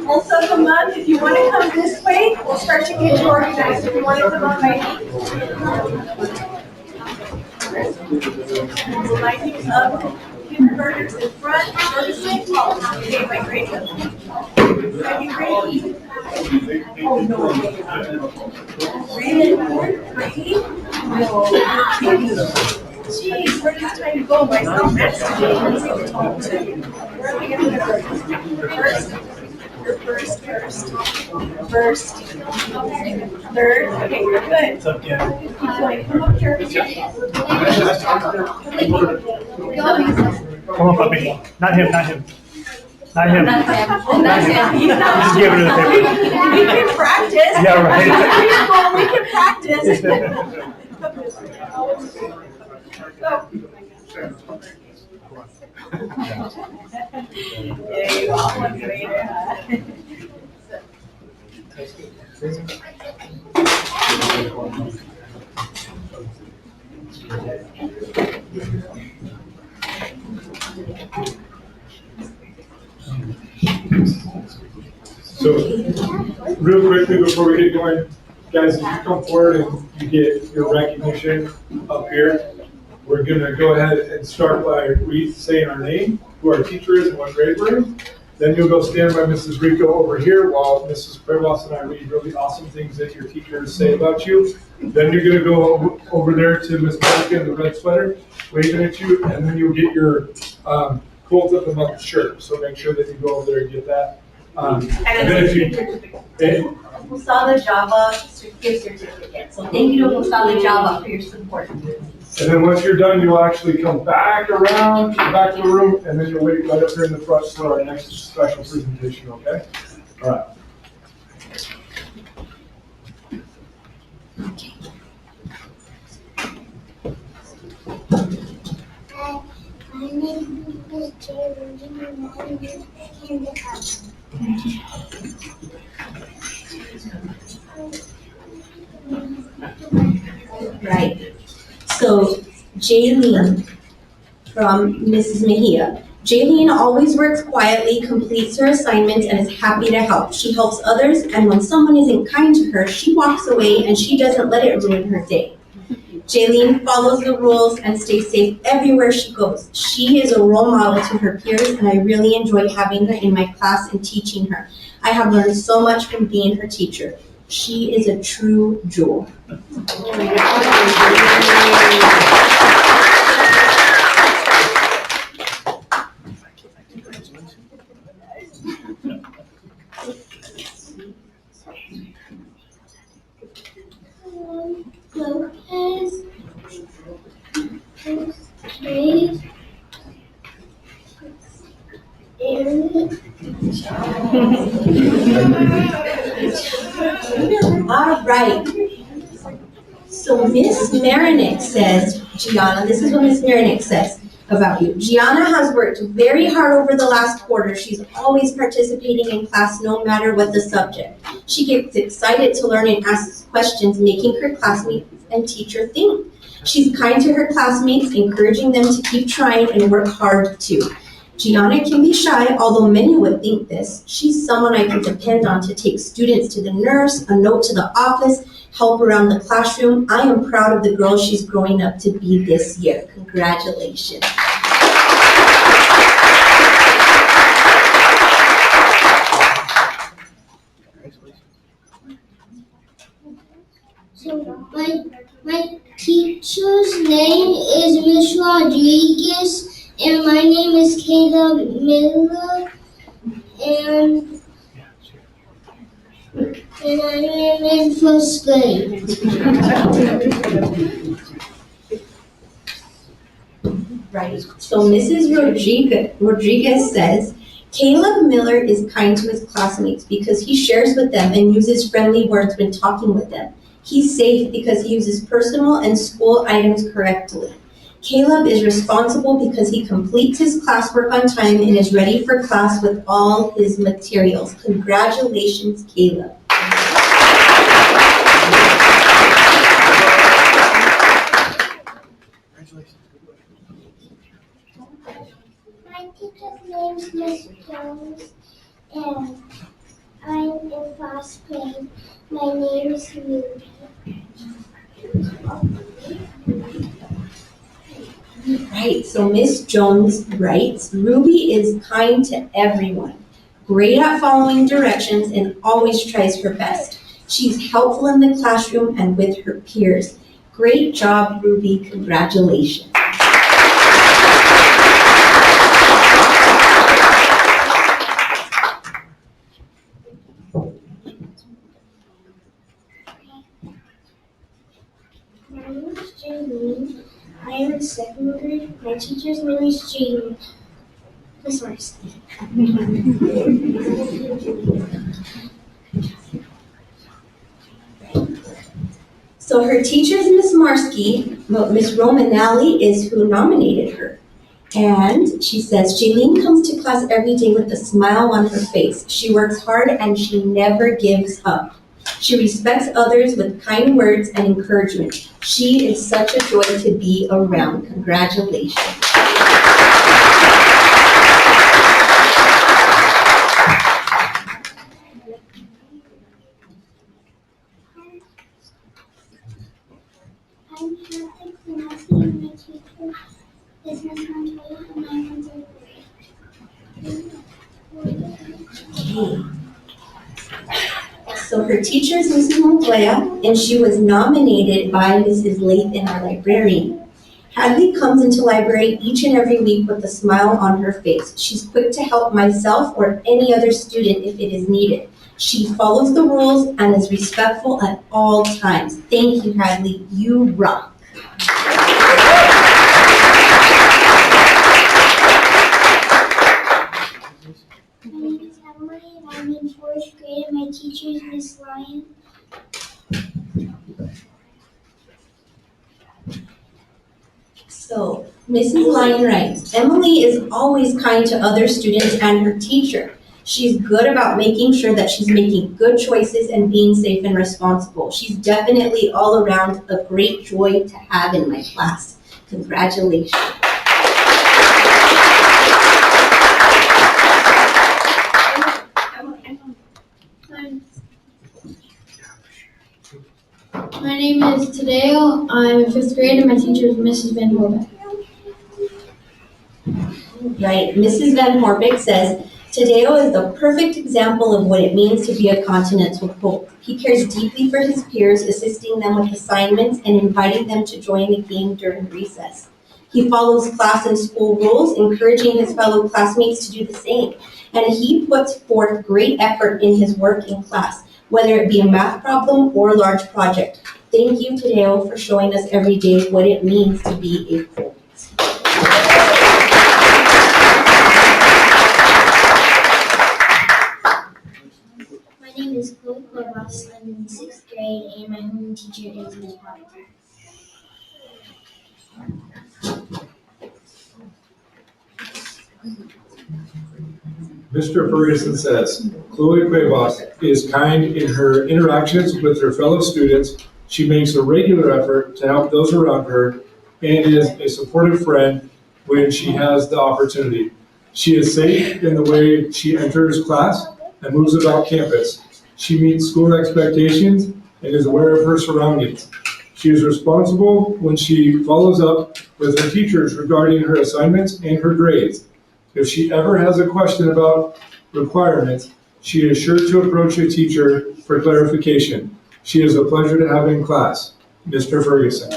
Also, the month, if you want to come this way, we'll start to get you organized. If you want to come on my lighting up, kindergartners in front, servicing, okay, my grade level. Second grade. Oh, no. Really? Fourth grade? No. Geez, where does time go? My son messaging. Where are we going to go? First. Third. Okay, you're good. What's up, Ken? Keep going. Come up here. Come on, puppy. Not him. Not him. Just give it to the paper. We can practice. Yeah, right. We can practice. Yeah, you all want later, huh? So, real quickly before we get going, guys, if you come forward and you get your recognition up here, we're gonna go ahead and start by saying our name, who our teacher is, and what grade we're in. Then you'll go stand by Mrs. Rico over here while Mrs. Cuevas and I read really awesome things that your teachers say about you. Then you're gonna go over there to Miss Monica in the red sweater, waving at you, and then you'll get your Colts of the Month shirt. So make sure that you go over there and get that. And then if you Musala Java gift certificate. So thank you to Musala Java for your support. And then once you're done, you'll actually come back around to the back of the room, and then you'll wait right up here in the front for our next special presentation, okay? All right. My name is Jared, and I'm in kindergarten. Right. So Jaylene from Mrs. Mejia. Jaylene always works quietly, completes her assignments, and is happy to help. She helps others, and when someone isn't kind to her, she walks away and she doesn't let it ruin her day. Jaylene follows the rules and stays safe everywhere she goes. She is a role model to her peers, and I really enjoy having her in my class and teaching her. I have learned so much from being her teacher. She is a true jewel. Lopez, Trade, Aaron. All right. So Miss Marinick says, Gianna, this is what Miss Marinick says about you. Gianna has worked very hard over the last quarter. She's always participating in class no matter what the subject. She gets excited to learn and asks questions, making her classmates and teacher think. She's kind to her classmates, encouraging them to keep trying and work hard too. Gianna can be shy, although many would think this. She's someone I can depend on to take students to the nurse, a note to the office, help around the classroom. I am proud of the girl she's growing up to be this year. Congratulations. So my teacher's name is Miss Rodriguez, and my name is Caleb Miller, and I am in first grade. Right. So Mrs. Rodriguez says, Caleb Miller is kind to his classmates because he shares with them and uses friendly words when talking with them. He's safe because he uses personal and school items correctly. Caleb is responsible because he completes his classwork on time and is ready for class with all his materials. Congratulations, Caleb. My teacher's name is Miss Jones, and I'm in first grade. My name is Ruby. Right, so Miss Jones writes, Ruby is kind to everyone, great at following directions, and always tries her best. She's helpful in the classroom and with her peers. Great job, Ruby. Congratulations. My name is Jaylene. I am in second grade. My teacher's name is Jaylene. Miss Marcy. So her teacher is Miss Marsky, but Miss Romanelli is who nominated her. And she says, Jaylene comes to class every day with a smile on her face. She works hard and she never gives up. She respects others with kind words and encouragement. She is such a joy to be around. Congratulations. I'm Patrick Zinowski, and my teacher is Miss Montoya, and I'm in third grade. So her teacher is Mrs. Montoya, and she was nominated by Mrs. Lathan, our librarian. Hadley comes into library each and every week with a smile on her face. She's quick to help myself or any other student if it is needed. She follows the rules and is respectful at all times. Thank you, Hadley. You rock. My name is Emily, and I'm in fourth grade, and my teacher is Miss Ryan. So Mrs. Lyon writes, Emily is always kind to other students and her teacher. She's good about making sure that she's making good choices and being safe and responsible. She's definitely all around a great joy to have in my class. Congratulations. My name is Tadeo. I'm in 5th grade and my teacher is Mrs. Van Horbeck. Right, Mrs. Van Horbeck says, Tadeo is the perfect example of what it means to be a continental colt. He cares deeply for his peers, assisting them with assignments and inviting them to join the game during recess. He follows class and school rules, encouraging his fellow classmates to do the same. And he puts forth great effort in his work in class, whether it be a math problem or a large project. Thank you, Tadeo, for showing us every day what it means to be a colt. My name is Chloe Cuevas. I'm in 6th grade and my home teacher is Ms. Potter. Mr. Ferguson says, Chloe Cuevas is kind in her interactions with her fellow students. She makes a regular effort to help those around her and is a supportive friend when she has the opportunity. She is safe in the way she enters class and moves about campus. She meets school expectations and is aware of her surroundings. She is responsible when she follows up with her teachers regarding her assignments and her grades. If she ever has a question about requirements, she is sure to approach a teacher for clarification. She is a pleasure to have in class. Mr. Ferguson.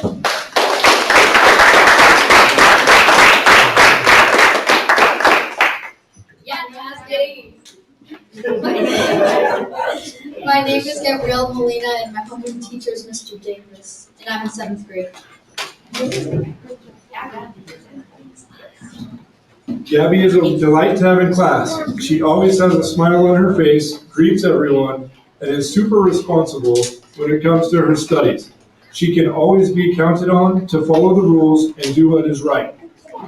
My name is Gabrielle Molina and my homeroom teacher is Mr. Davis, and I'm in 7th grade. Gabby is a delight to have in class. She always has a smile on her face, greets everyone, and is super responsible when it comes to her studies. She can always be counted on to follow the rules and do what is right.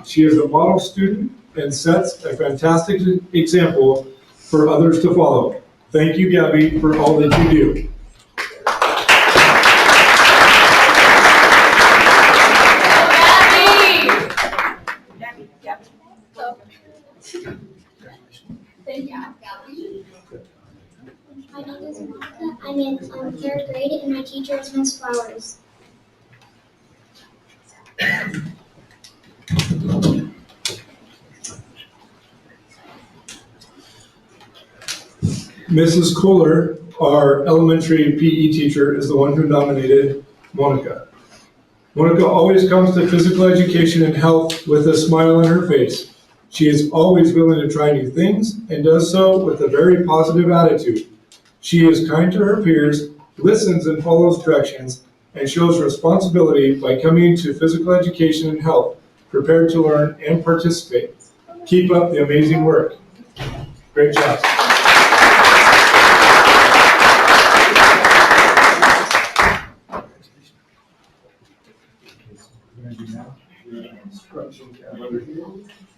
She is a model student and sets a fantastic example for others to follow. Thank you, Gabby, for all that you do. My name is Monica. I'm in 3rd grade and my teacher is Miss Flowers. Mrs. Kohler, our elementary PE teacher, is the one who nominated Monica. Monica always comes to physical education and health with a smile on her face. She is always willing to try new things and does so with a very positive attitude. She is kind to her peers, listens and follows directions, and shows responsibility by coming to physical education and health, prepared to learn and participate. Keep up the amazing work. Great job.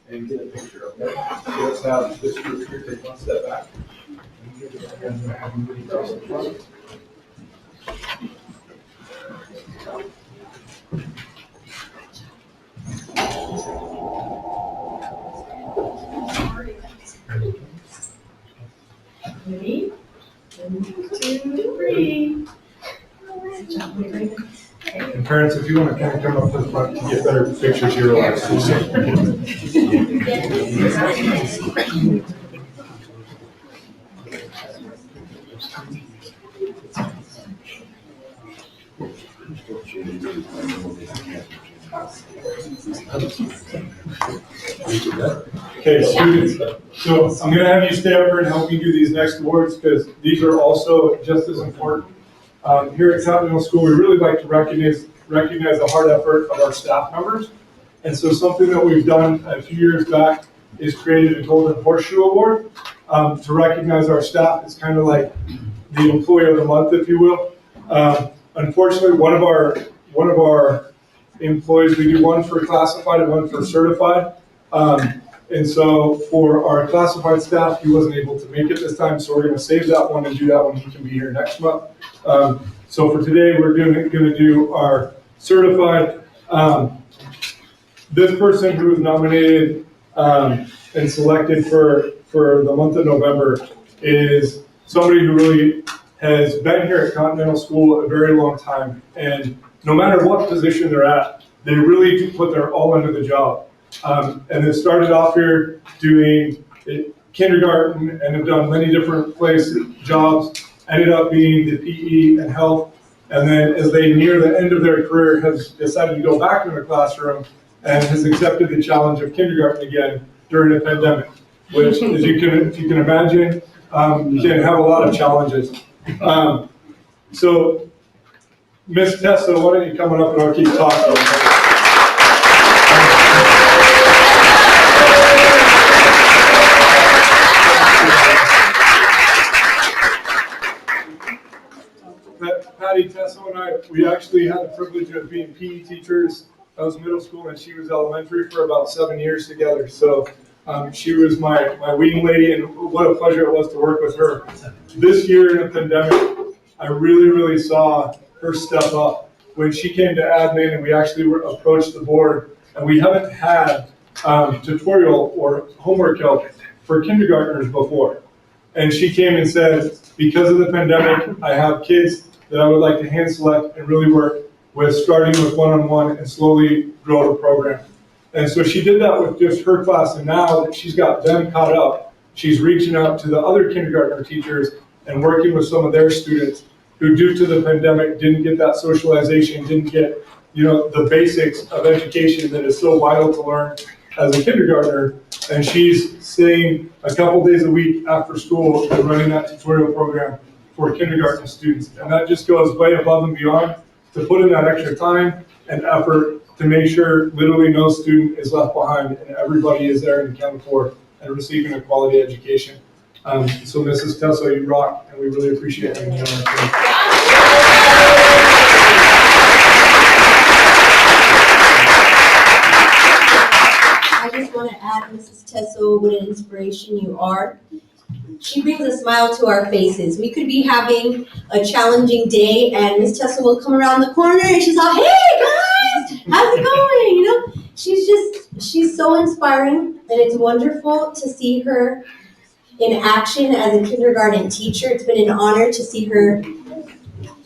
And get a picture, okay? So let's have this group here take one step back. Ready? 1, 2, 3. And parents, if you want to kind of come up to the front to get better pictures here. Okay, students, so I'm going to have you stay up here and help me do these next awards because these are also just as important. Here at Continental School, we really like to recognize the hard effort of our staff members. And so something that we've done a few years back is created a Golden Horseshoe Award to recognize our staff. It's kind of like the employee of the month, if you will. Unfortunately, one of our employees. We do one for classified and one for certified. And so for our classified staff, he wasn't able to make it this time, so we're gonna save that one and do that when he can be here next month. So for today, we're gonna do our certified. This person who was nominated and selected for the month of November is somebody who really has been here at Continental School a very long time. And no matter what position they're at, they really do put their all into the job. And they started off here doing kindergarten and have done many different jobs, ended up being the PE and health. And then as they near the end of their career, has decided to go back into the classroom and has accepted the challenge of kindergarten again during the pandemic, which, as you can imagine, can have a lot of challenges. So, Ms. Tessa, why don't you come on up and I'll keep talking. Patty, Tessa, and I, we actually had the privilege of being PE teachers. I was middle school and she was elementary for about 7 years together. So she was my wing lady, and what a pleasure it was to work with her. This year in the pandemic, I really saw her step up. When she came to admin and we actually approached the board, and we haven't had tutorial or homework help for kindergartners before. And she came and said, because of the pandemic, I have kids that I would like to hand select and really work with, starting with one-on-one and slowly grow the program. And so she did that with just her class, and now that she's got them caught up, she's reaching out to the other kindergartner teachers and working with some of their students who, due to the pandemic, didn't get that socialization, didn't get, the basics of education that is so vital to learn as a kindergartner. And she's staying a couple days a week after school and running that tutorial program for kindergarten students. And that just goes way above and beyond to put in that extra time and effort to make sure literally no student is left behind and everybody is there and accounted for and receiving a quality education. So Mrs. Tessa, you rock, and we really appreciate having you on our team. I just want to add, Mrs. Tessa, what an inspiration you are. She brings a smile to our faces. We could be having a challenging day, and Miss Tessa will come around the corner and she's all, "Hey guys, how's it going?" She's so inspiring, and it's wonderful to see her in action as a kindergarten teacher. It's been an honor to see her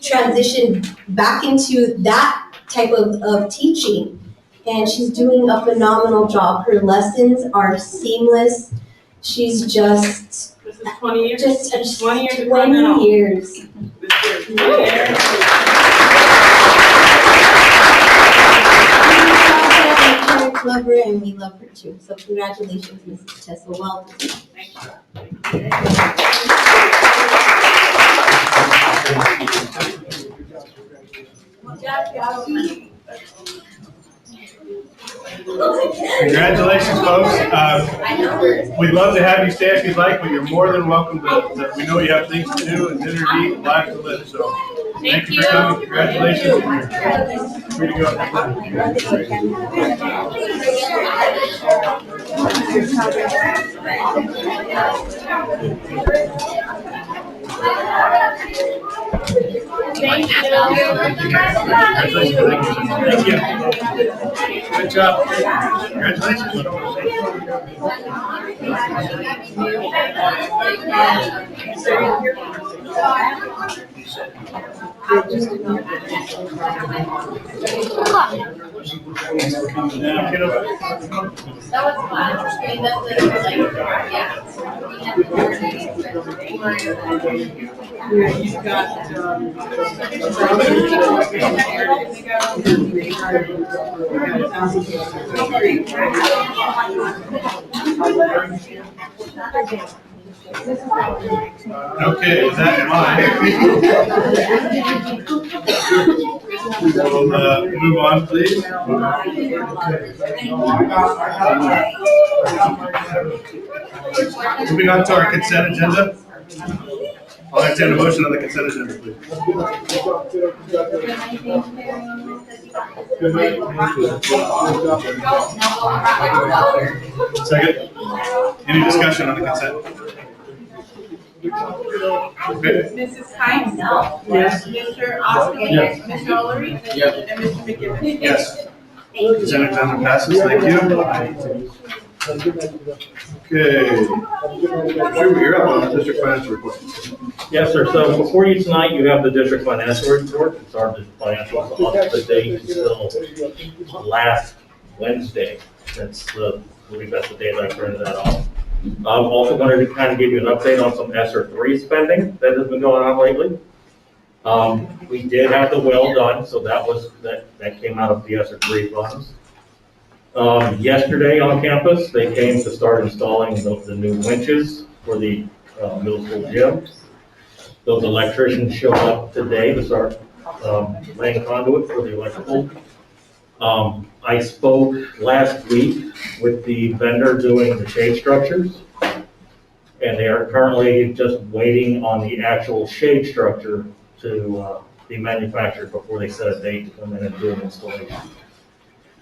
transition back into that type of teaching, and she's doing a phenomenal job. Her lessons are seamless. She's just 20 years. Just 20 years. 20 years. Love her, and we love her too. So congratulations, Mrs. Tessa. Welcome. Congratulations, folks. We'd love to have you stay if you'd like, but you're more than welcome to. We know you have things to do and dinner to eat and lives to live, so thank you for coming. Congratulations. Free to Thank you. Thank you. Good job. Congratulations. That was fun. I mean, You've got, Okay, with that in mind, we'll move on, please. Moving on to our consent agenda. I'll entertain a motion on the consent agenda, please. Second. Any discussion on the consent? Okay. Mrs. Hines? Yes. Mr. Austin? Yes. Mr. O'Leary? Yes. And Mr. McKibben? Yes. Consent agenda passes, thank you. Okay. Sure, you're up on the district financial report. Yes, sir. So before you tonight, you have the district financial report. It's our financials on the date until last Wednesday. That's I believe that's the day that I printed that off. Also wanted to kind of give you an update on some Sr3 spending that has been going on lately. We did have the well done, so that came out of the Sr3 funds. Yesterday on campus, they came to start installing the new winches for the middle school gym. Those electricians showed up today to start laying conduit for the electrical. I spoke last week with the vendor doing the shade structures, and they are currently just waiting on the actual shade structure to be manufactured before they set a date to come in and do an installation.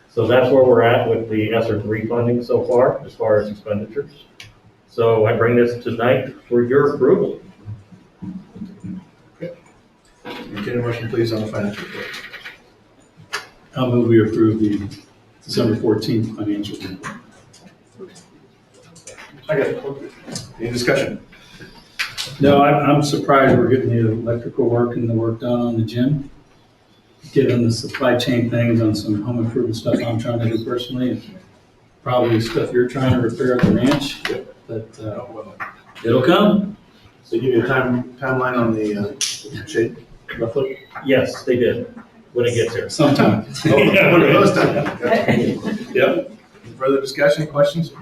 So that's where we're at with the Sr3 funding so far as expenditures. So I bring this tonight for your approval. Entertain a motion, please, on the financial report. I'll move we approve the December 14th financial report. Any discussion? No, I'm surprised we're getting the electrical work and the work done on the gym. Given the supply chain things on some home improvement stuff I'm trying to do personally, and probably stuff you're trying to repair at the ranch, but it'll come. So give you a timeline on the shade, roughly? Yes, they did, when it gets here. Sometime. One of those times. Yep. Further discussion, questions?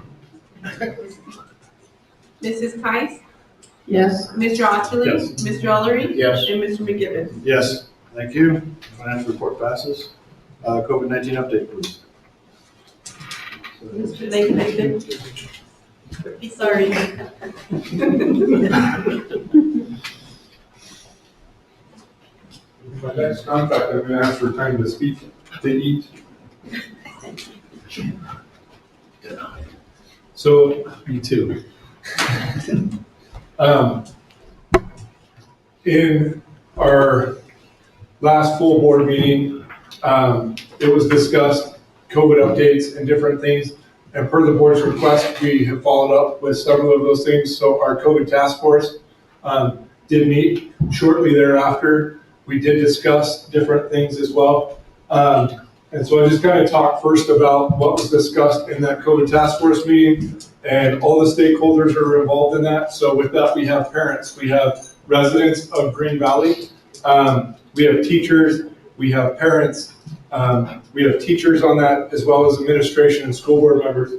Mrs. Hines? Yes. Mr. Austin? Yes. Mr. O'Leary? Yes. And Mr. McKibben? Yes. Thank you. Financial report passes. COVID-19 update, please. Mr. Lakeman. Sorry. My next contract, I'm gonna ask for time to speak, to eat. So, Me too. In our last full board meeting, it was discussed COVID updates and different things. And per the board's request, we have followed up with several of those things. So our COVID task force did meet shortly thereafter. We did discuss different things as well. And so I just kind of talked first about what was discussed in that COVID task force meeting, and all the stakeholders are involved in that. So with that, we have parents, we have residents of Green Valley, we have teachers, we have parents, we have teachers on that, as well as administration and school board members.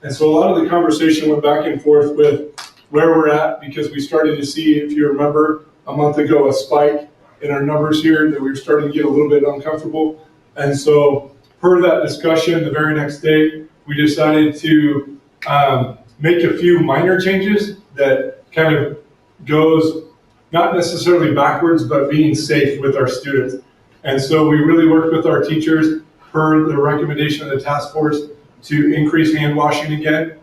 And so a lot of the conversation went back and forth with where we're at, because we started to see, if you remember, a month ago, a spike in our numbers here that we were starting to get a little bit uncomfortable. And so per that discussion, the very next day, we decided to make a few minor changes that kind of goes not necessarily backwards, but being safe with our students. And so we really worked with our teachers per the recommendation of the task force to increase hand washing again.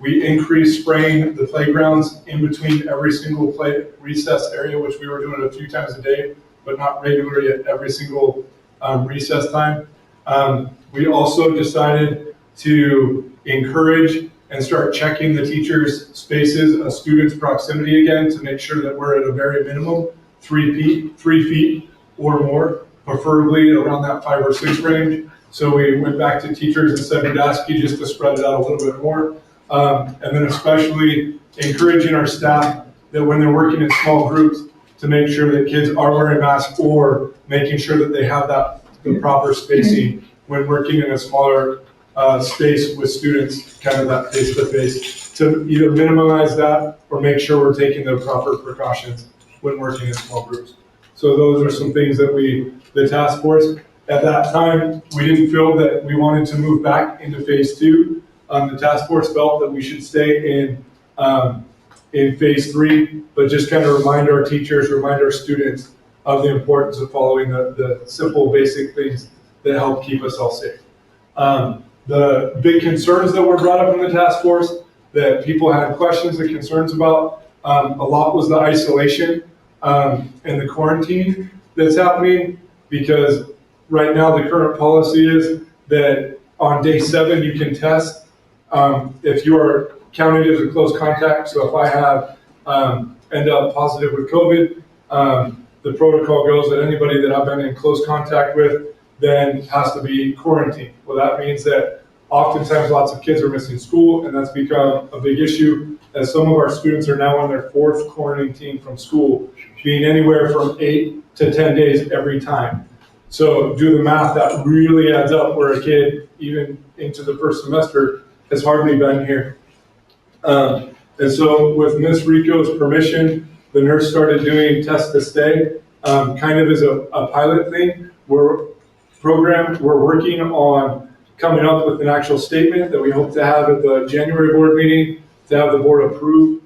We increased spraying the playgrounds in between every single recess area, which we were doing a few times a day, but not regularly at every single recess time. We also decided to encourage and start checking the teachers' spaces, a student's proximity again, to make sure that we're at a very minimum 3 feet or more, preferably around that 5 or 6 range. So we went back to teachers and said, we'd ask you just to spread it out a little bit more. And then especially encouraging our staff that when they're working in small groups, to make sure that kids are wearing masks, or making sure that they have the proper spacing when working in a smaller space with students, kind of that face-to-face, to either minimize that or make sure we're taking the proper precautions when working in small groups. So those are some things that the task force, at that time, we didn't feel that we wanted to move back into phase 2. The task force felt that we should stay in in phase 3, but just kind of remind our teachers, remind our students of the importance of following the simple, basic things that help keep us all safe. The big concerns that were brought up in the task force that people had questions and concerns about, a lot was the isolation and the quarantine that's happening, because right now the current policy is that on day 7 you can test if you are counted as a close contact. So if I have end up positive with COVID, the protocol goes that anybody that I've been in close contact with then has to be quarantined. Well, that means that oftentimes lots of kids are missing school, and that's become a big issue, as some of our students are now on their 4th quarantine from school, being anywhere from 8 to 10 days every time. So do the math, that really adds up, where a kid, even into the first semester, has hardly been here. And so with Ms. Rico's permission, the nurse started doing test to stay, kind of as a pilot thing. We're working on coming up with an actual statement that we hope to have at the January board meeting, to have the board approve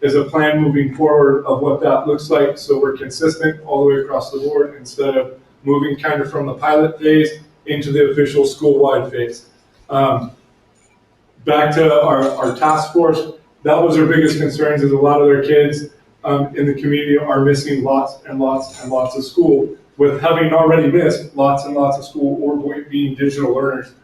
as a plan moving forward of what that looks like, so we're consistent all the way across the board, instead of moving kind of from the pilot phase into the official school-wide phase. Back to our task force, that was our biggest concerns, is a lot of their kids in the community are missing lots and lots and lots of school, with having already missed lots and lots of school or being digital learners.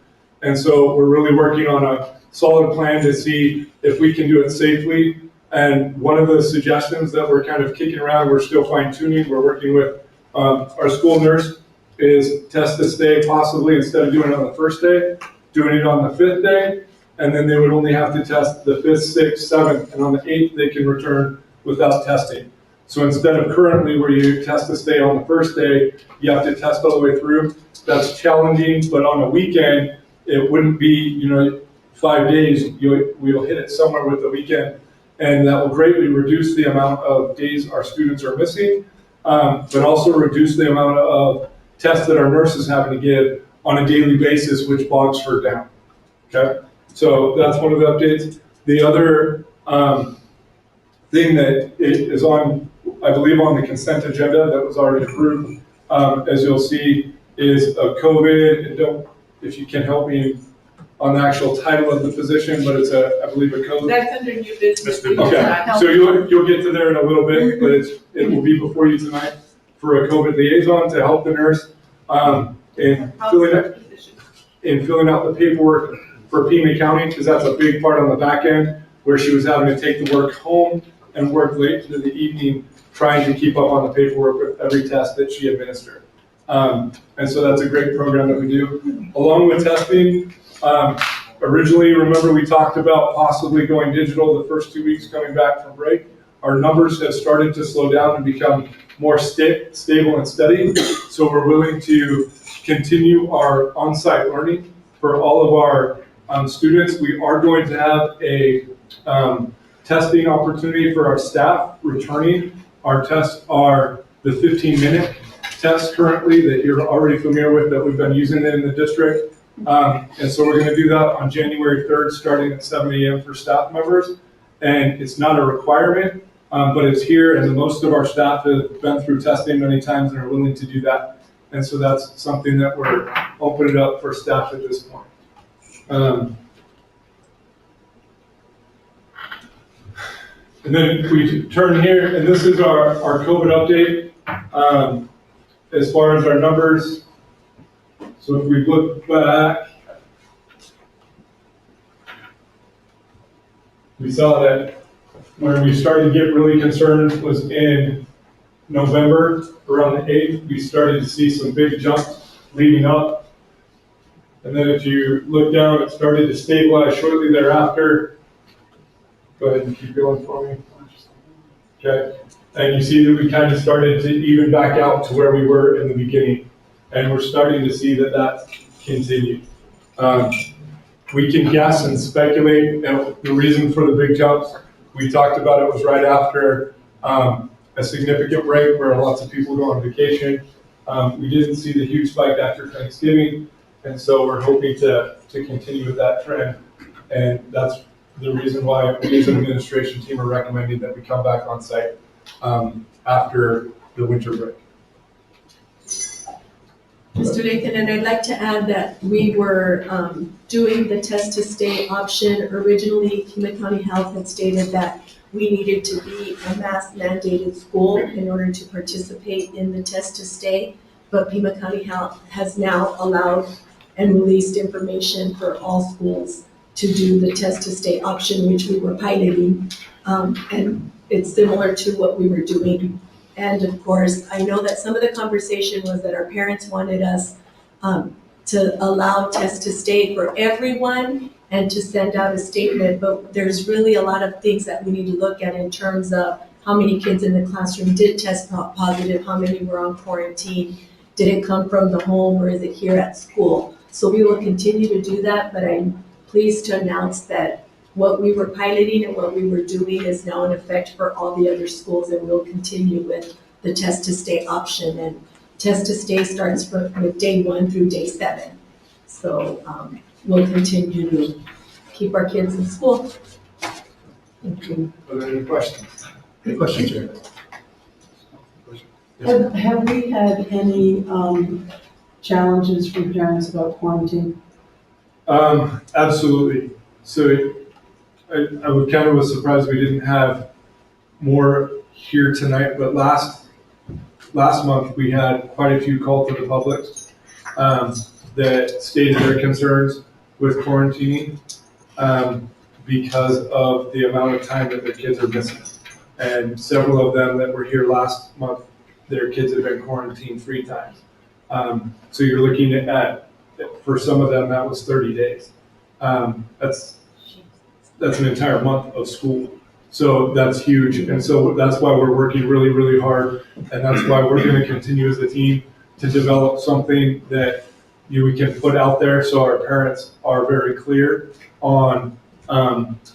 And so we're really working on a solid plan to see if we can do it safely. And one of the suggestions that we're kind of kicking around, we're still fine tuning, we're working with our school nurse, is test to stay, possibly instead of doing it on the 1st day, doing it on the 5th day, and then they would only have to test the 5th, 6th, 7th, and on the 8th they can return without testing. So instead of currently where you test to stay on the 1st day, you have to test all the way through. That's challenging, but on a weekend, it wouldn't be, 5 days, we'll hit it somewhere with the weekend, and that will greatly reduce the amount of days our students are missing, but also reduce the amount of tests that our nurses having to give on a daily basis, which bogs her down. Okay, so that's one of the updates. The other thing that is on, I believe, on the consent agenda that was already approved, as you'll see, is a COVID. If you can help me on the actual title of the position, but it's I believe a COVID. That's under new business. Okay, so you'll get to there in a little bit, but it will be before you tonight, for a COVID liaison to help the nurse in filling out the paperwork for Pima County, because that's a big part on the back end, where she was having to take the work home and work late into the evening, trying to keep up on the paperwork with every test that she administered. And so that's a great program that we do. Along with testing, originally, remember we talked about possibly going digital the first 2 weeks coming back from break. Our numbers have started to slow down and become more stable and steady. So we're willing to continue our on-site learning for all of our students. We are going to have a testing opportunity for our staff returning. Our tests are the 15-minute tests currently that you're already familiar with, that we've been using in the district. And so we're going to do that on January 3rd, starting at 7 a.m. for staff members. And it's not a requirement, but it's here, and most of our staff have been through testing many times and are willing to do that. And so that's something that we're opening up for staff at this point. And then we turn here, and this is our COVID update. As far as our numbers, so if we look back, we saw that when we started to get really concerned was in November, around the 8th, we started to see some big jumps leading up. And then if you look down, it started to stabilize shortly thereafter. Go ahead and keep going for me. Okay. And you see that we kind of started to even back out to where we were in the beginning. And we're starting to see that that's continued. We can guess and speculate the reason for the big jumps. We talked about it was right after a significant break where lots of people go on vacation. We didn't see the huge spike after Thanksgiving. And so we're hoping to continue with that trend. And that's the reason why we as an administration team are recommending that we come back on site after the winter break. Mr. Lakin, and I'd like to add that we were doing the test to stay option. Originally, Pima County Health had stated that we needed to be a mask mandated school in order to participate in the test to stay. But Pima County Health has now allowed and released information for all schools to do the test to stay option, which we were piloting. And it's similar to what we were doing. And of course, I know that some of the conversation was that our parents wanted us to allow test to stay for everyone and to send out a statement, but there's really a lot of things that we need to look at in terms of how many kids in the classroom did test positive, how many were on quarantine, did it come from the home or is it here at school? So we will continue to do that, but I'm pleased to announce that what we were piloting and what we were doing is now in effect for all the other schools, and we'll continue with the test to stay option. And test to stay starts with day 1 through day 7. So we'll continue to keep our kids in school. Thank you. Are there any questions? Any questions, Jerry? Have we had any challenges from parents about quarantine? Absolutely. So I would kind of was surprised we didn't have more here tonight, but last month we had quite a few calls to the public that stated their concerns with quarantining because of the amount of time that their kids are missing. And several of them that were here last month, their kids have been quarantined 3 times. So you're looking at, for some of them, that was 30 days. That's an entire month of school. So that's huge. And so that's why we're working really, really hard. And that's why we're going to continue as a team to develop something that we can put out there so our parents are very clear on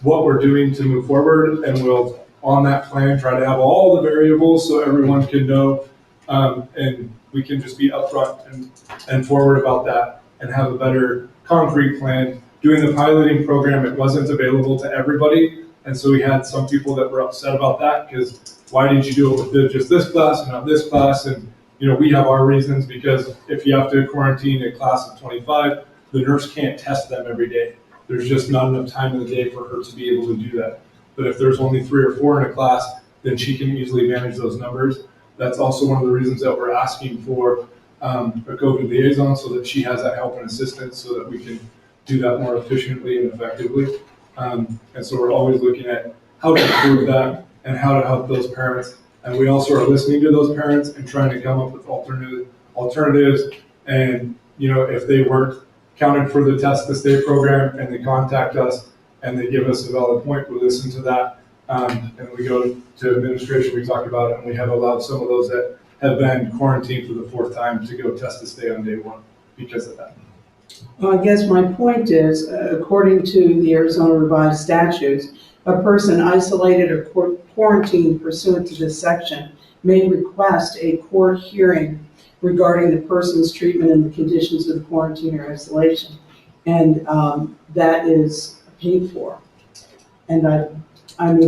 what we're doing to move forward. And we'll, on that plan, try to have all the variables so everyone can know. And we can just be upfront and forward about that and have a better concrete plan. Doing the piloting program, it wasn't available to everybody. And so we had some people that were upset about that because why didn't you do it with just this class and not this class? And, we have our reasons because if you have to quarantine a class of 25, the nurse can't test them every day. There's just not enough time in the day for her to be able to do that. But if there's only 3 or 4 in a class, then she can easily manage those numbers. That's also one of the reasons that we're asking for a COVID liaison so that she has that help and assistance so that we can do that more efficiently and effectively. And so we're always looking at how to improve that and how to help those parents. And we also are listening to those parents and trying to come up with alternatives. And, if they weren't counted for the test to stay program and they contact us and they give us a valid point, we listen to that. And we go to administration, we talk about it, and we have allowed some of those that have been quarantined for the 4th time to go test to stay on day 1 because of that. Well, I guess my point is, according to the Arizona Revised Statutes, a person isolated or quarantined pursuant to this section may request a court hearing regarding the person's treatment and the conditions of the quarantine or isolation. And that is paid for. And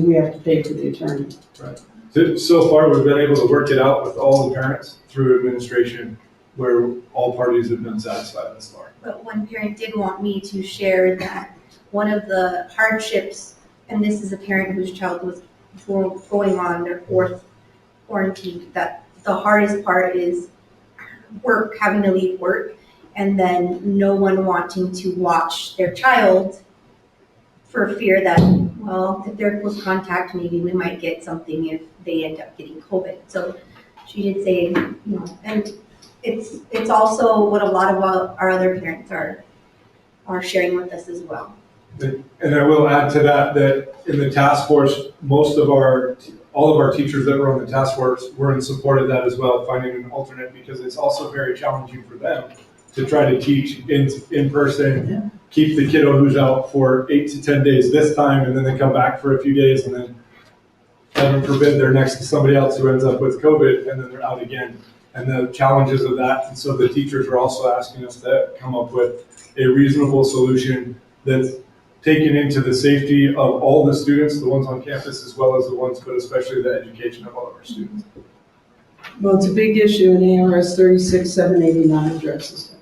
we have to pay to the attorney. Right. So far, we've been able to work it out with all the parents through administration where all parties have been satisfied thus far. But one parent did want me to share that one of the hardships, and this is a parent whose child was going on their 4th quarantine, that the hardest part is work, having to leave work, and then no one wanting to watch their child for fear that, well, if they're close contact, maybe we might get something if they end up getting COVID. So she did say, and it's also what a lot of our other parents are sharing with us as well. And I will add to that in the task force, all of our teachers that were on the task force were in support of that as well, finding an alternate, because it's also very challenging for them to try to teach in person, keep the kiddo who's out for 8 to 10 days this time, and then they come back for a few days, and then heaven forbid they're next to somebody else who ends up with COVID, and then they're out again. And the challenges of that. And so the teachers are also asking us to come up with a reasonable solution that's taken into the safety of all the students, the ones on campus as well as the ones, but especially the education of all of our students. Well, it's a big issue in ARS 36789 addresses.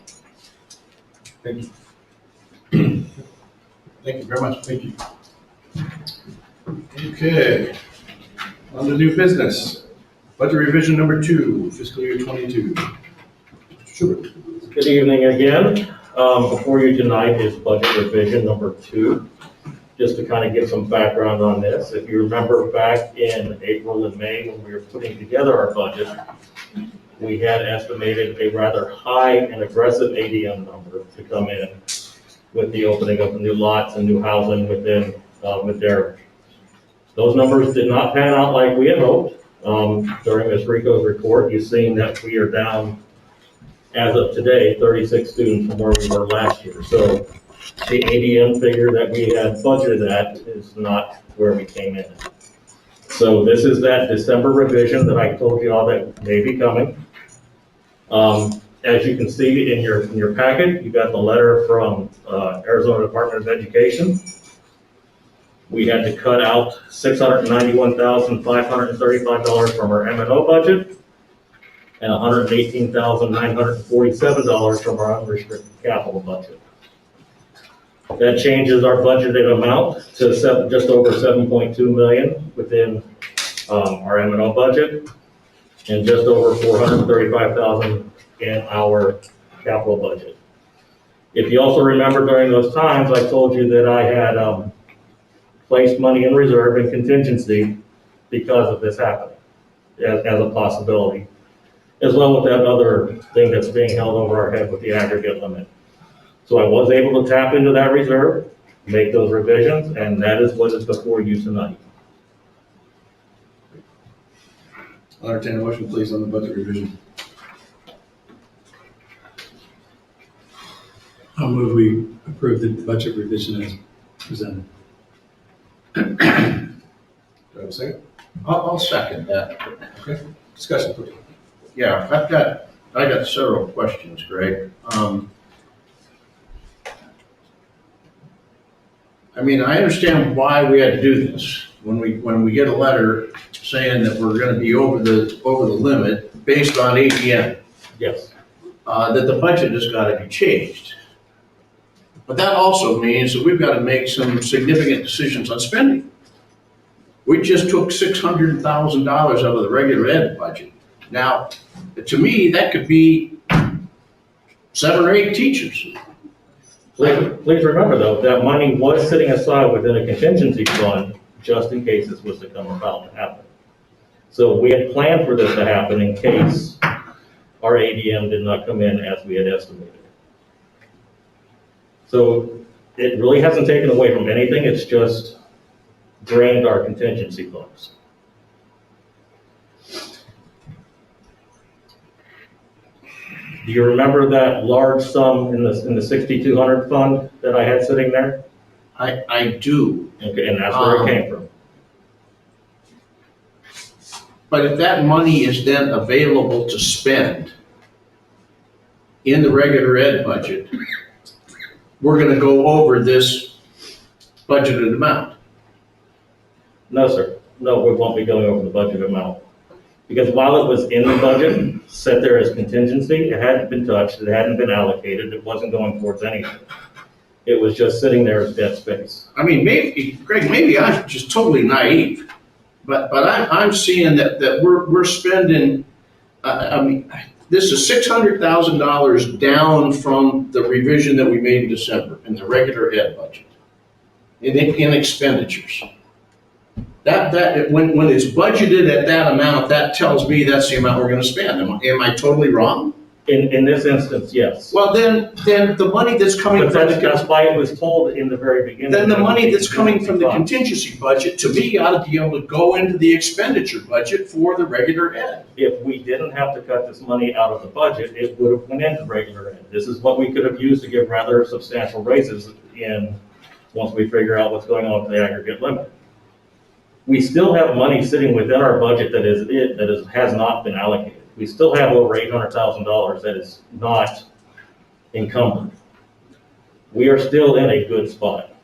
Thank you. Thank you very much. Thank you. Okay. On to new business. Budget revision number 2, fiscal year 22. Sure. Good evening again. Before you tonight is budget revision number 2. Just to kind of give some background on this. If you remember back in April and May when we were putting together our budget, we had estimated a rather high and aggressive ADM number to come in with the opening of the new lots and new housing within Madera. Those numbers did not pan out like we had hoped. During Ms. Rico's report, you've seen that we are down, as of today, 36 students from where we were last year. So the ADM figure that we had budgeted at is not where we came in. So this is that December revision that I told you all that may be coming. As you can see in your packet, you got the letter from Arizona Department of Education. We had to cut out $691,535 from our M&O budget and $118,947 from our unrestricted capital budget. That changes our budgeted amount to just over $7.2 million within our M&O budget and just over $435,000 in our capital budget. If you also remember during those times, I told you that I had placed money in reserve and contingency because of this happening as a possibility, as well with that other thing that's being held over our head with the aggregate limit. So I was able to tap into that reserve, make those revisions, and that is what is before you tonight. I'll entertain a motion, please, on the budget revision. I'll move we approve the budget revision as presented. Do I have a second? I'll second that. Okay, discussion, please. Yeah, I got several questions, Greg. I mean, I understand why we had to do this. When we get a letter saying that we're gonna be over the limit based on ADM, Yes. that the budget has gotta be changed. But that also means that we've gotta make some significant decisions on spending. We just took $600,000 out of the regular ed budget. Now, to me, that could be 7 or 8 teachers. Please remember though, that money was sitting aside within a contingency fund just in case this was to come about to happen. So we had planned for this to happen in case our ADM did not come in as we had estimated. So it really hasn't taken away from anything, it's just drained our contingency funds. Do you remember that large sum in the 6,200 fund that I had sitting there? I do. Okay, and that's where it came from. But if that money is then available to spend in the regular ed budget, we're gonna go over this budgeted amount. No, sir. No, we won't be going over the budget amount. Because while it was in the budget, set there as contingency, it hadn't been touched, it hadn't been allocated, it wasn't going towards anything. It was just sitting there as dead space. I mean, maybe, Greg, maybe I'm just totally naive, but I'm seeing that we're spending, I mean, this is $600,000 down from the revision that we made in December in the regular ed budget, in expenditures. That when it's budgeted at that amount, that tells me that's the amount we're gonna spend. Am I totally wrong? In this instance, yes. Well, then the money that's coming But from that's why it was told in the very beginning. then the money that's coming from the fund. contingency budget, to me, ought to be able to go into the expenditure budget for the regular ed. If we didn't have to cut this money out of the budget, it would have went into regular ed. This is what we could have used to give rather substantial raises once we figure out what's going on with the aggregate limit. We still have money sitting within our budget has not been allocated. We still have over $800,000 that is not encumbered. We are still in a good spot.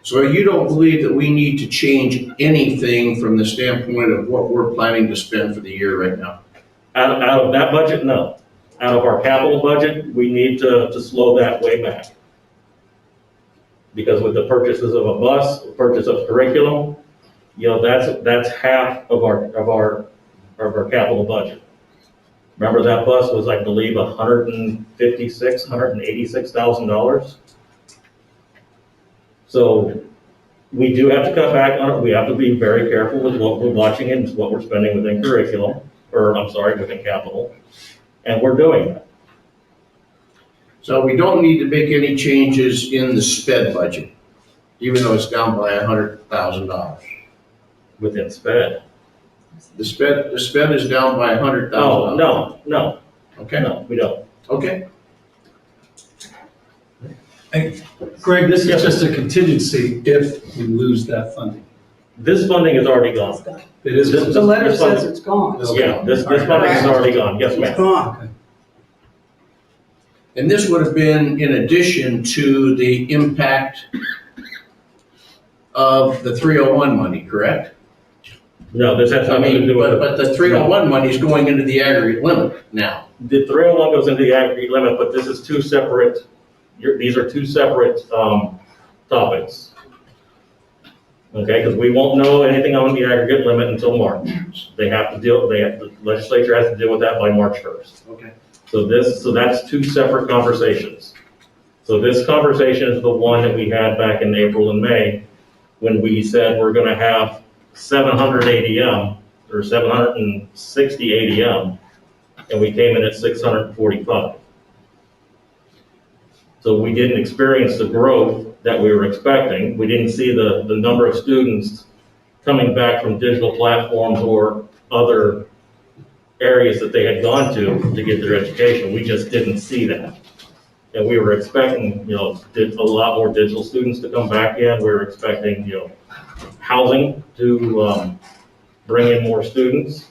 So you don't believe that we need to change anything from the standpoint of what we're planning to spend for the year right now? Out of that budget, no. Out of our capital budget, we need to slow that way back. Because with the purchases of a bus, purchase of curriculum, you know, that's half of our capital budget. Remember that bus was, I believe, $186,000. So we do have to cut back on it. We have to be very careful with what we're watching and what we're spending within curriculum, or I'm sorry, within capital. And we're doing that. So we don't need to make any changes in the sped budget, even though it's down by $100,000. Within sped. The sped is down by $100,000. No, Okay, no, we don't. okay. Greg, this is just a contingency if we lose that funding. This funding is already gone. It is. This- The letter this says funding- it's gone. Yeah, this funding is already gone, yes, It's ma'am. gone. And this would have been in addition to the impact of the 301 money, correct? No, this has I nothing to mean, do with but the 301 money is going into the aggregate limit now. The 301 goes into the aggregate limit, but this is two separate, these are two separate topics. Okay, because we won't know anything on the aggregate limit until March. The legislature has to deal with that by March 1st. Okay. So that's two separate conversations. So this conversation is the one that we had back in April and May, when we said we're gonna have 700 ADM, or 760 ADM, and we came in at 645. So we didn't experience the growth that we were expecting. We didn't see the number of students coming back from digital platforms or other areas that they had gone to get their education. We just didn't see that. And we were expecting, a lot more digital students to come back in. We were expecting, housing to bring in more students.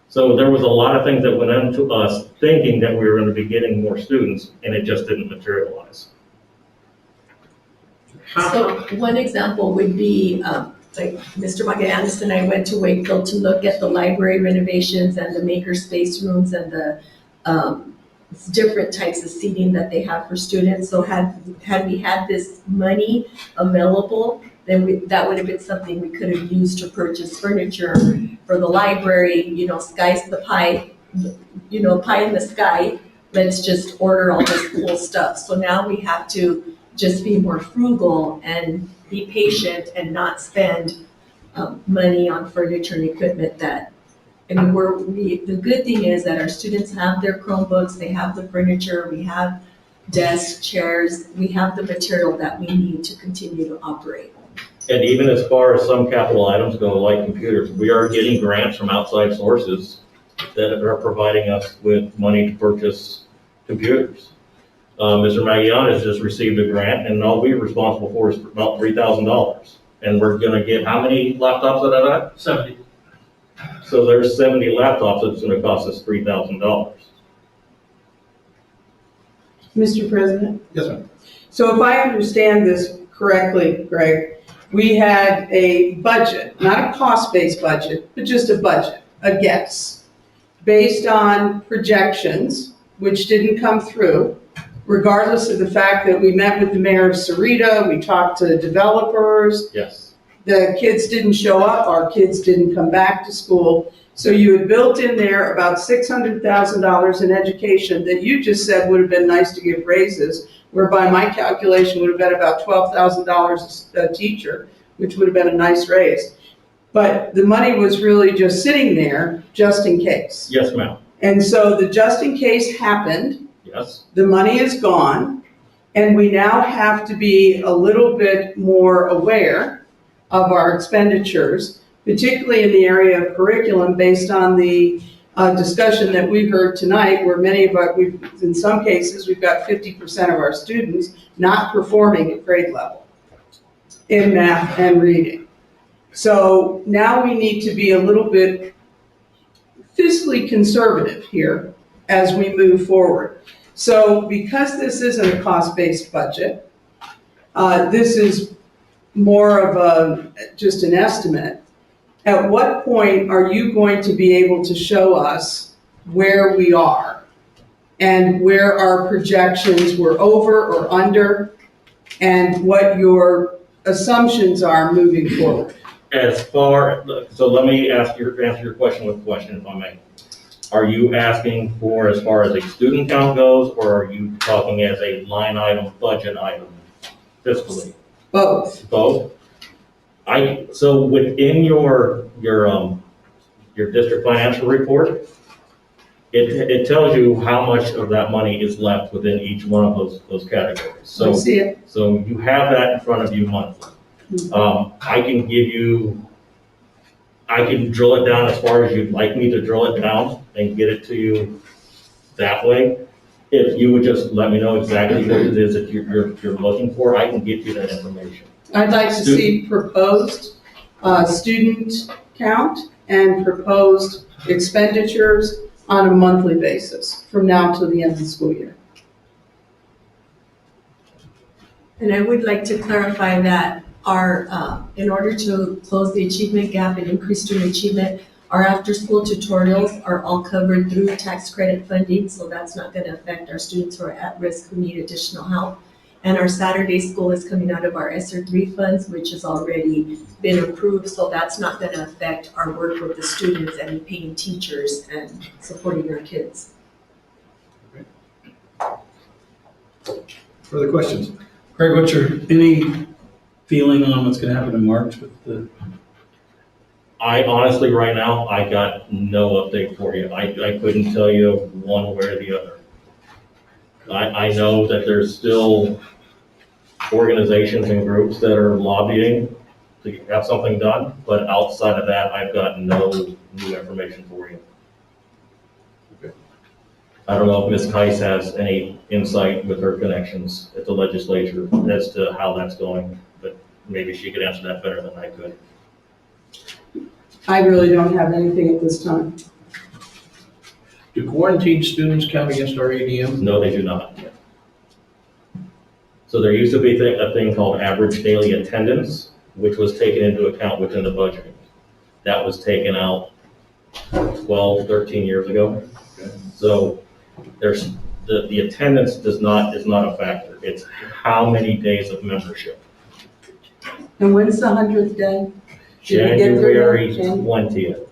So there was a lot of things that went into us thinking that we were going to be getting more students, and it just didn't materialize. So one example would be, like Mr. Magallanes and I went to Wakefield to look at the library renovations and the maker space rooms and the different types of seating that they have for students. So had we had this money available, then that would have been something we could have used to purchase furniture for the library, sky's the pie, pie in the sky. Let's just order all this cool stuff. So now we have to just be more frugal and be patient and not spend money on furniture and equipment that, the good thing is that our students have their Chromebooks, they have the furniture, we have desks, chairs, we have the material that we need to continue to operate. And even as far as some capital items go, like computers, we are getting grants from outside sources that are providing us with money to purchase computers. Mr. Magallanes just received a grant, and all we're responsible for is about $3,000. And we're gonna get how many laptops out of that? 70. So there's 70 laptops that's gonna cost us $3,000. Mr. President? Yes, ma'am. So if I understand this correctly, Greg, we had a budget, not a cost-based budget, but just a budget, a guess, based on projections, which didn't come through, regardless of the fact that we met with the mayor of Sr3, we talked to developers, Yes. the kids didn't show up, our kids didn't come back to school. So you had built in there about $600,000 in education that you just said would have been nice to give raises, whereby my calculation would have been about $12,000 a teacher, which would have been a nice raise. But the money was really just sitting there, just in case. Yes, ma'am. And so the just in case happened, Yes. the money is gone, and we now have to be a little bit more aware of our expenditures, particularly in the area of curriculum, based on the discussion that we heard tonight, where many of our, in some cases, we've got 50% of our students not performing at grade level in math and reading. So now we need to be a little bit fiscally conservative here as we move forward. So because this isn't a cost-based budget, this is more of just an estimate. At what point are you going to be able to show us where we are and where our projections were over or under and what your assumptions are moving forward? So let me answer your question with a question, if I may. Are you asking for as far as a student count goes, or are you talking as a line item, budget item, fiscally? Both. Both? So within your district financial report, it tells you how much of that money is left within each one of those categories. I see it. So you have that in front of you monthly. I can drill it down as far as you'd like me to drill it down and get it to you that way. If you would just let me know exactly what it is that you're looking for, I can get you that information. I'd like to see proposed student count and proposed expenditures on a monthly basis from now till the end of the school year. And I would like to clarify that in order to close the achievement gap and increase student achievement, our after-school tutorials are all covered through tax credit funding, so that's not going to affect our students who are at risk who need additional help. And our Saturday school is coming out of our Sr3 funds, which has already been approved, so that's not going to affect our work with the students and paying teachers and supporting our kids. Further questions? Craig, what's any feeling on what's gonna happen in March with the? I honestly, right now, I got no update for you. I couldn't tell you one way or the other. I know that there's still organizations and groups that are lobbying to have something done, but outside of that, I've got no new information for you. Okay. I don't know if Ms. Keiss has any insight with her connections at the legislature as to how that's going, but maybe she could answer that better than I could. I really don't have anything at this time. Do quarantined students count against our ADM? No, they do not. So there used to be a thing called average daily attendance, which was taken into account within the budgeting. That was taken out 12, 13 years ago. Okay. So there's the attendance is not a factor. It's how many days of membership. And when's the 100th day? Did we get January there? 20th.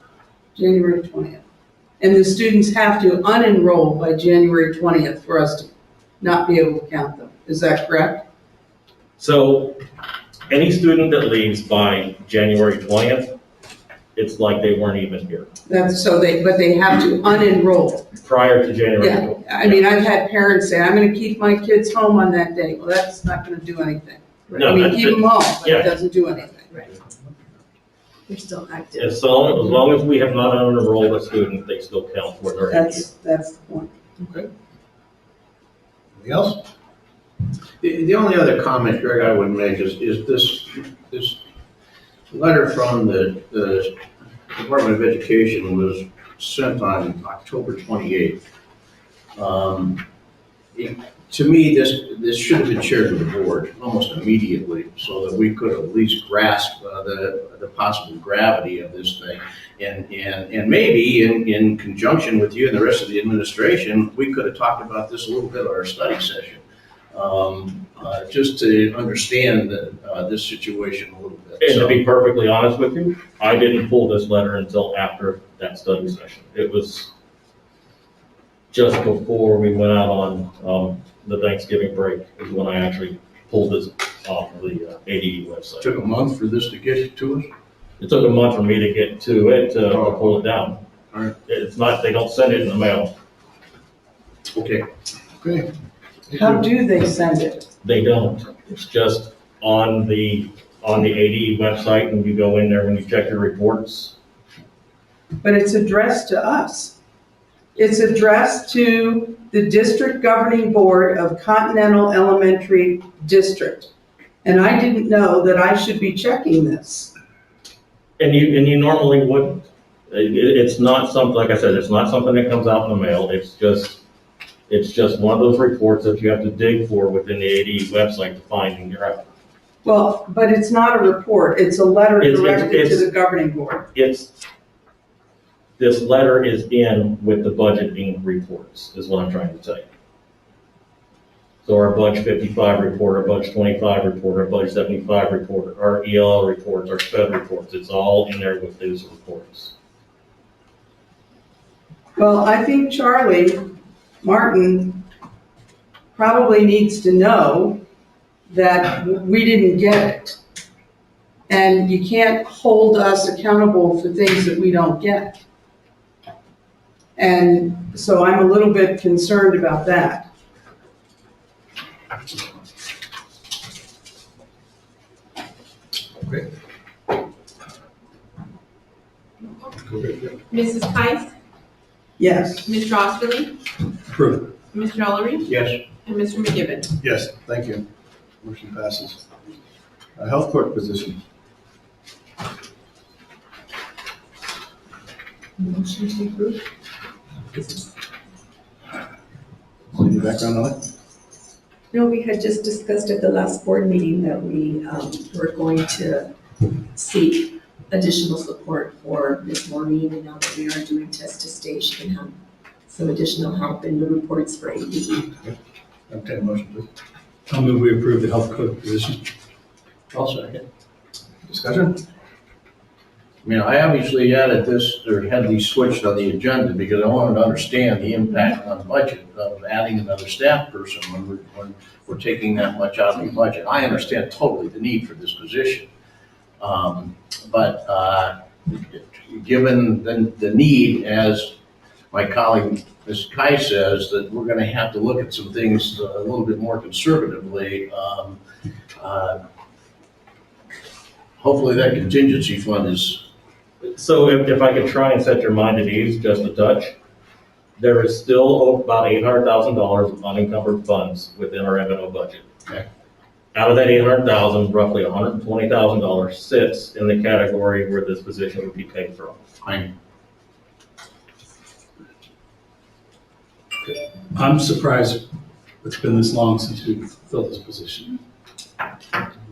January 20th. And the students have to unenroll by January 20th for us to not be able to count them. Is that correct? So any student that leaves by January 20th, it's like they weren't even here But they have to unenroll. prior to January Yeah, 20th. I mean, I've had parents say, I'm gonna keep my kids home on that day. Well, that's not gonna do anything. No, I mean, that's keep it. them home, but Yeah. it doesn't do anything. Right. They're still active. As long as we have not unenrolled a student, they still count for their ADM. That's the point. Okay. Anything else? The only other comment, Greg, I would make is this letter from the Department of Education was sent on October 28th. To me, this should have been shared with the board almost immediately so that we could at least grasp the possible gravity of this thing. And maybe in conjunction with you and the rest of the administration, we could have talked about this a little bit at our study session. Just to understand this situation a little bit. And to be perfectly honest with you, I didn't pull this letter until after that study session. It was just before we went out on the Thanksgiving break is when I actually pulled this off of the ADE website. Took a month for this to get to us? It took a month for me to get to it to pull it down. All right. It's not, they don't send it in the mail. Okay. Okay. How do they send it? They don't. It's just on the ADE website, and you go in there when you check your reports. But it's addressed to us. It's addressed to the District Governing Board of Continental Elementary District. And I didn't know that I should be checking this. And you normally wouldn't. It's not something, like I said, it's not something that comes out in the mail. It's just one of those reports that you have to dig for within the ADE website to find in your effort. Well, but it's not a report, it's a letter It's- directed to it's- the governing board. This letter is in with the budgeting reports, is what I'm trying to tell you. So our Budget 55 report, our Budget 25 report, our Budget 75 report, our ELL reports, our SPED reports, it's all in there with those reports. Well, I think Charlie Martin probably needs to know that we didn't get it. And you can't hold us accountable for things that we don't get. And so I'm a little bit concerned about that. Mrs. Price, Yes. Mr. Osterly, Approved. Mr. Ellery, Yes. and Mr. McGibbon. Yes, thank you. Motion passes. Health clerk position. Motion to approve. Any background on that? No, we had just discussed at the last board meeting that we were going to seek additional support for Ms. Maureen, and now that we are doing test to stage, she can have some additional help in the reports for AD. Okay, motion please. I'll move we approve the health clerk position. I'll second. Discussion? I mean, I obviously added this, or had these switched on the agenda because I wanted to understand the impact on the budget of adding another staff person when we're taking that much out of the budget. I understand totally the need for this position. But given the need, as my colleague, Ms. Kai says, that we're gonna have to look at some things a little bit more conservatively. Hopefully that contingency fund is. So if I could try and set your mind at ease just a touch, there is still about $800,000 of unencumbered funds within our M&O budget. Okay. Out of that $800,000, roughly $120,000 sits in the category where this position would be paid from. I'm surprised it's been this long since we've filled this position,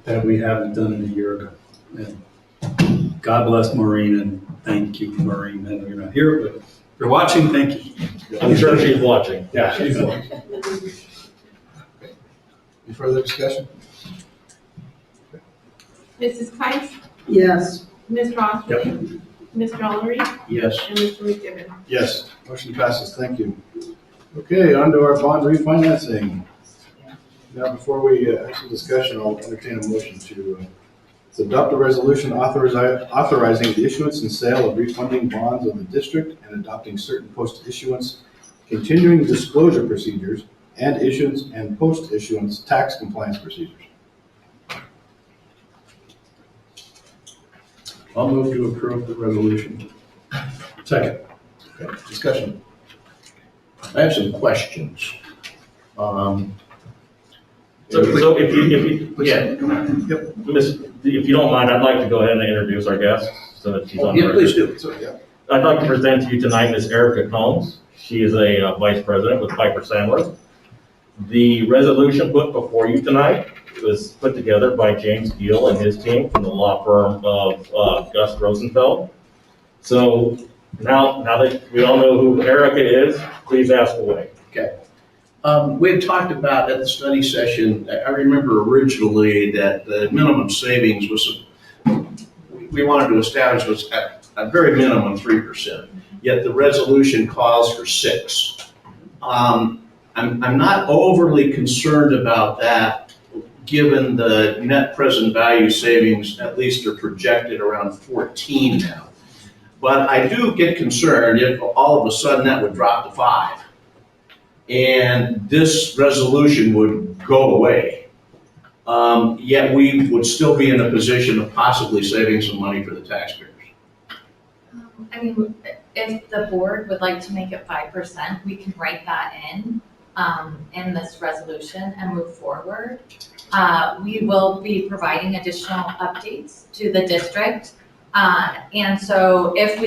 that we haven't done it a year ago. And God bless Maureen, and thank you, Maureen. I know you're not here, but if you're watching, thank you. I'm sure she's watching. Yeah, she's watching. Any further discussion? Mrs. Price, Yes. Mr. Osterly, Mr. Ellery, Yes. and Mr. McGibbon. Yes, motion passes, thank you. Okay, on to our bond refinancing. Now, before we have discussion, I'll entertain a motion to adopt a resolution authorizing the issuance and sale of refunding bonds of the district and adopting certain post-issuance continuing disclosure procedures and issuance and post-issuance tax compliance procedures. I'll move to approve the resolution. Second. Okay, discussion. I have some questions. So if you, yeah, if you don't mind, I'd like to go ahead and introduce our guest so that she's on. Yeah, please record. do. So, yeah. I'd like to present to you tonight Ms. Erica Combs. She is a vice president with Piper Sandler. The resolution put before you tonight was put together by James Gill and his team from the law firm of Gus Rosenfeld. So now that we all know who Erica is, please ask away. Okay. We had talked about at the study session, I remember originally that the minimum savings was, we wanted to establish was at a very minimum 3%, yet the resolution calls for 6%. I'm not overly concerned about that, given the net present value savings, at least are projected around 14 now. But I do get concerned if all of a sudden that would drop to 5. And this resolution would go away. Yet we would still be in a position of possibly saving some money for the taxpayers. I mean, if the board would like to make it 5%, we can write that in this resolution and move forward. We will be providing additional updates to the district. And so if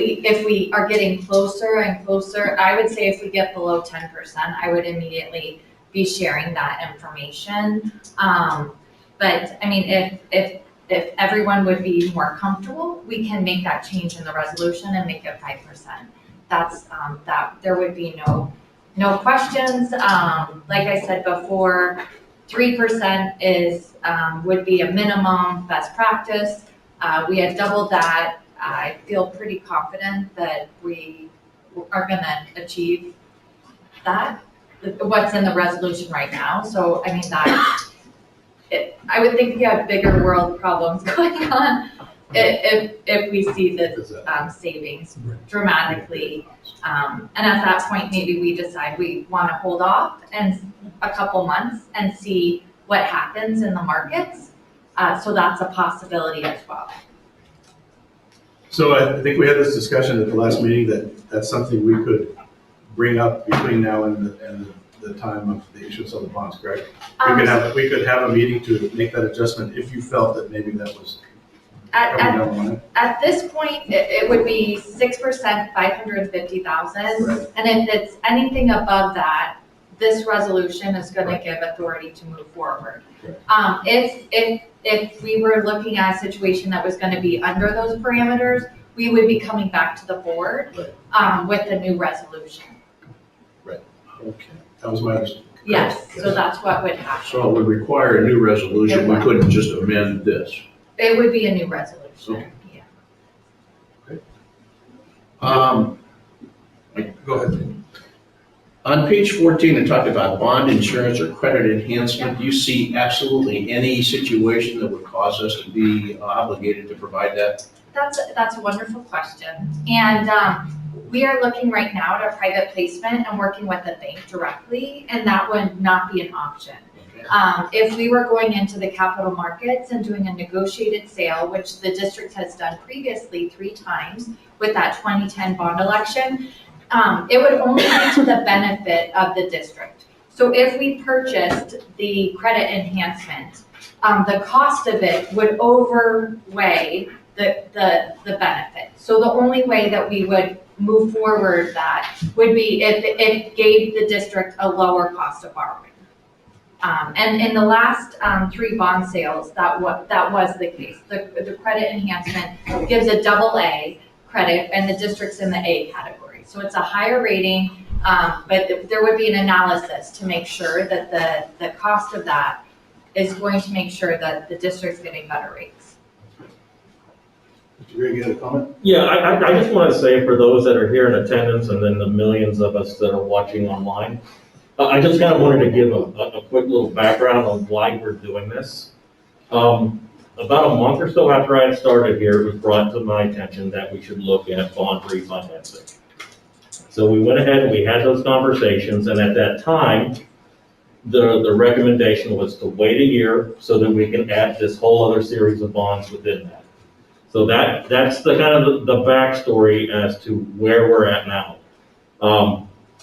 we are getting closer and closer, I would say if we get below 10%, I would immediately be sharing that information. But, I mean, if everyone would be more comfortable, we can make that change in the resolution and make it 5%. That's, there would be no questions. Like I said before, 3% is, would be a minimum best practice. We had doubled that. I feel pretty confident that we are gonna achieve that, what's in the resolution right now. So, I mean, I would think we have bigger world problems going on if we see the savings dramatically. And at that point, maybe we decide we want to hold off and a couple months and see what happens in the markets. So that's a possibility as well. So I think we had this discussion at the last meeting that that's something we could bring up between now and the time of the issuance of the bonds, correct? We could have a meeting to make that adjustment if you felt that maybe that was coming down the line. At this point, it would be 6%, 550,000. Right. And if it's anything above that, this resolution is going to give authority to move forward. Right. If we were looking at a situation that was going to be under those parameters, we would be coming back to the board with a new resolution. Right. Okay. That was my understanding. Yes, so that's what would happen. So it would require a new resolution, we couldn't just amend this. It would be a new resolution, yeah. Go ahead. On page 14, it talked about bond insurance or credit enhancement. Do you see absolutely any situation that would cause us to be obligated to provide that? That's a wonderful question. And we are looking right now at a private placement and working with a bank directly, and that would not be an option. Okay. If we were going into the capital markets and doing a negotiated sale, which the district has done previously 3 times with that 2010 bond election, it would only be to the benefit of the district. So if we purchased the credit enhancement, the cost of it would overweigh the benefit. So the only way that we would move forward that would be if it gave the district a lower cost of borrowing. And in the last 3 bond sales, that was the case. The credit enhancement gives a AA credit, and the district's in the A category. So it's a higher rating, but there would be an analysis to make sure that the cost of that is going to make sure that the district's getting better rates. Mr. Greg, you had a comment? Yeah, I just want to say for those that are here in attendance and then the millions of us that are watching online, I just kind of wanted to give a quick little background on why we're doing this. About a month or so after I had started here, it was brought to my attention that we should look at bond refinancing. So we went ahead and we had those conversations, and at that time, the recommendation was to wait a year so that we can add this whole other series of bonds within that. So that's the kind of the backstory as to where we're at now.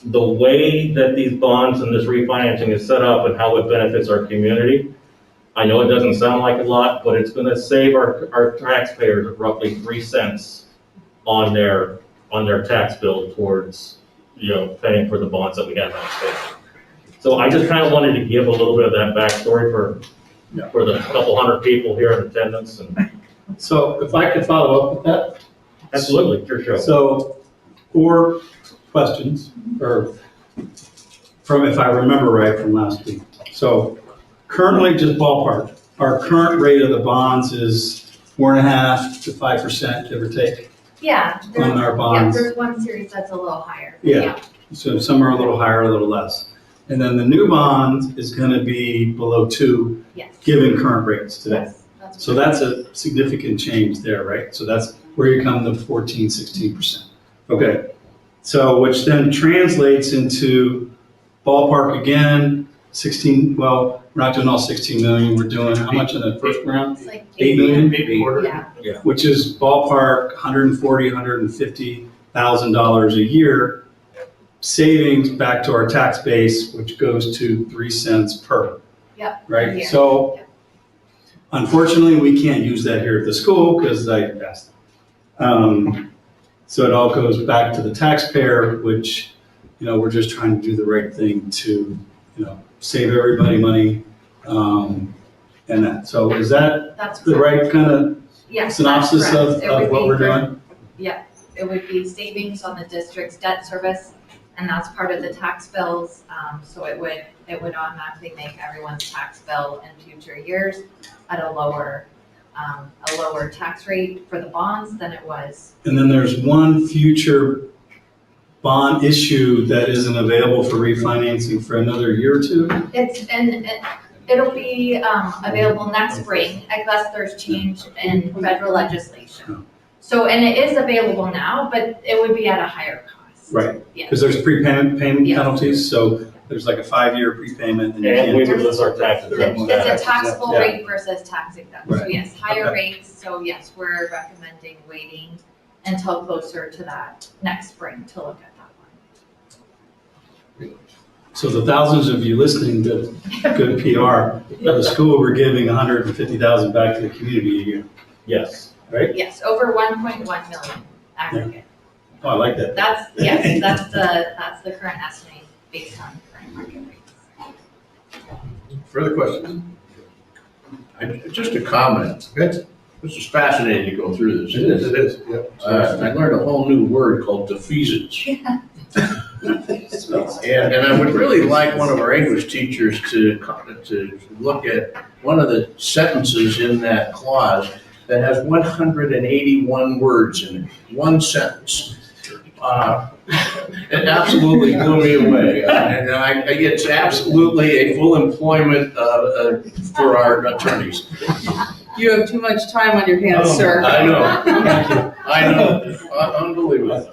The way that these bonds and this refinancing is set up and how it benefits our community, I know it doesn't sound like a lot, but it's going to save our taxpayers roughly 3 cents on their tax bill towards, paying for the bonds that we have outstanding. So I just kind of wanted to give a little bit of that backstory for the couple hundred people here in attendance. And So if I could follow up with that? absolutely, your show. So 4 questions, or from, if I remember right, from last week. So currently, just ballpark, our current rate of the bonds is 4.5% to 5%, give or take, Yeah. on our bonds. Yeah, there's one series that's a little higher. Yeah. So some are a little higher, a little less. And then the new bond is going to be below 2, Yes. given current rates today. Yes, that's So that's a significant change there, right? So that's where you come to 14, 16%. Okay. So which then translates into ballpark again, 16, well, we're not doing all 16 million. We're doing how much in the first round? It's like 8 million? Yeah. Which is ballpark $140,000, $150,000 a year savings back to our tax base, which goes to 3 cents per. Yep. Right? Yeah. So unfortunately, we can't use that here at the school because I asked them. So it all goes back to the taxpayer, which, we're just trying to do the right thing to, save everybody money, and that. So is that That's the correct. right kind of Yes, that's synopsis correct. of It would what be we're for- doing? Yeah, it would be savings on the district's debt service, and that's part of the tax bills. So it would automatically make everyone's tax bill in future years at a lower tax rate for the bonds than it was. And then there's one future bond issue that isn't available for refinancing for another year or two? It'll be available next spring unless there's change in federal legislation. So, and it is available now, but it would be at a higher cost. Right, Yeah. because there's payment Yes. penalties, so there's like a 5-year prepayment. And you And we can't- would lose our tax exempt It's a status. taxable Yeah. rate versus tax exempt. So Right. yes, higher Okay. rates. So yes, we're recommending waiting until closer to that next spring to look at that one. So the thousands of you listening, good PR, the school, we're giving 150,000 back to the community a year, Yes. right? Yes, over 1.1 million aggregate. Oh, I like that. That's the current estimate based on current market rates. Further questions? Just a comment. This is fascinating to go through this. It is, yep. I learned a whole new word called defeasance. And I would really like one of our English teachers to look at one of the sentences in that clause that has 181 words in it, one sentence. It absolutely blew me away. And it's absolutely a full employment for our attorneys. You have too much time on your hands, Oh, sir. I know. I know. Unbelievable.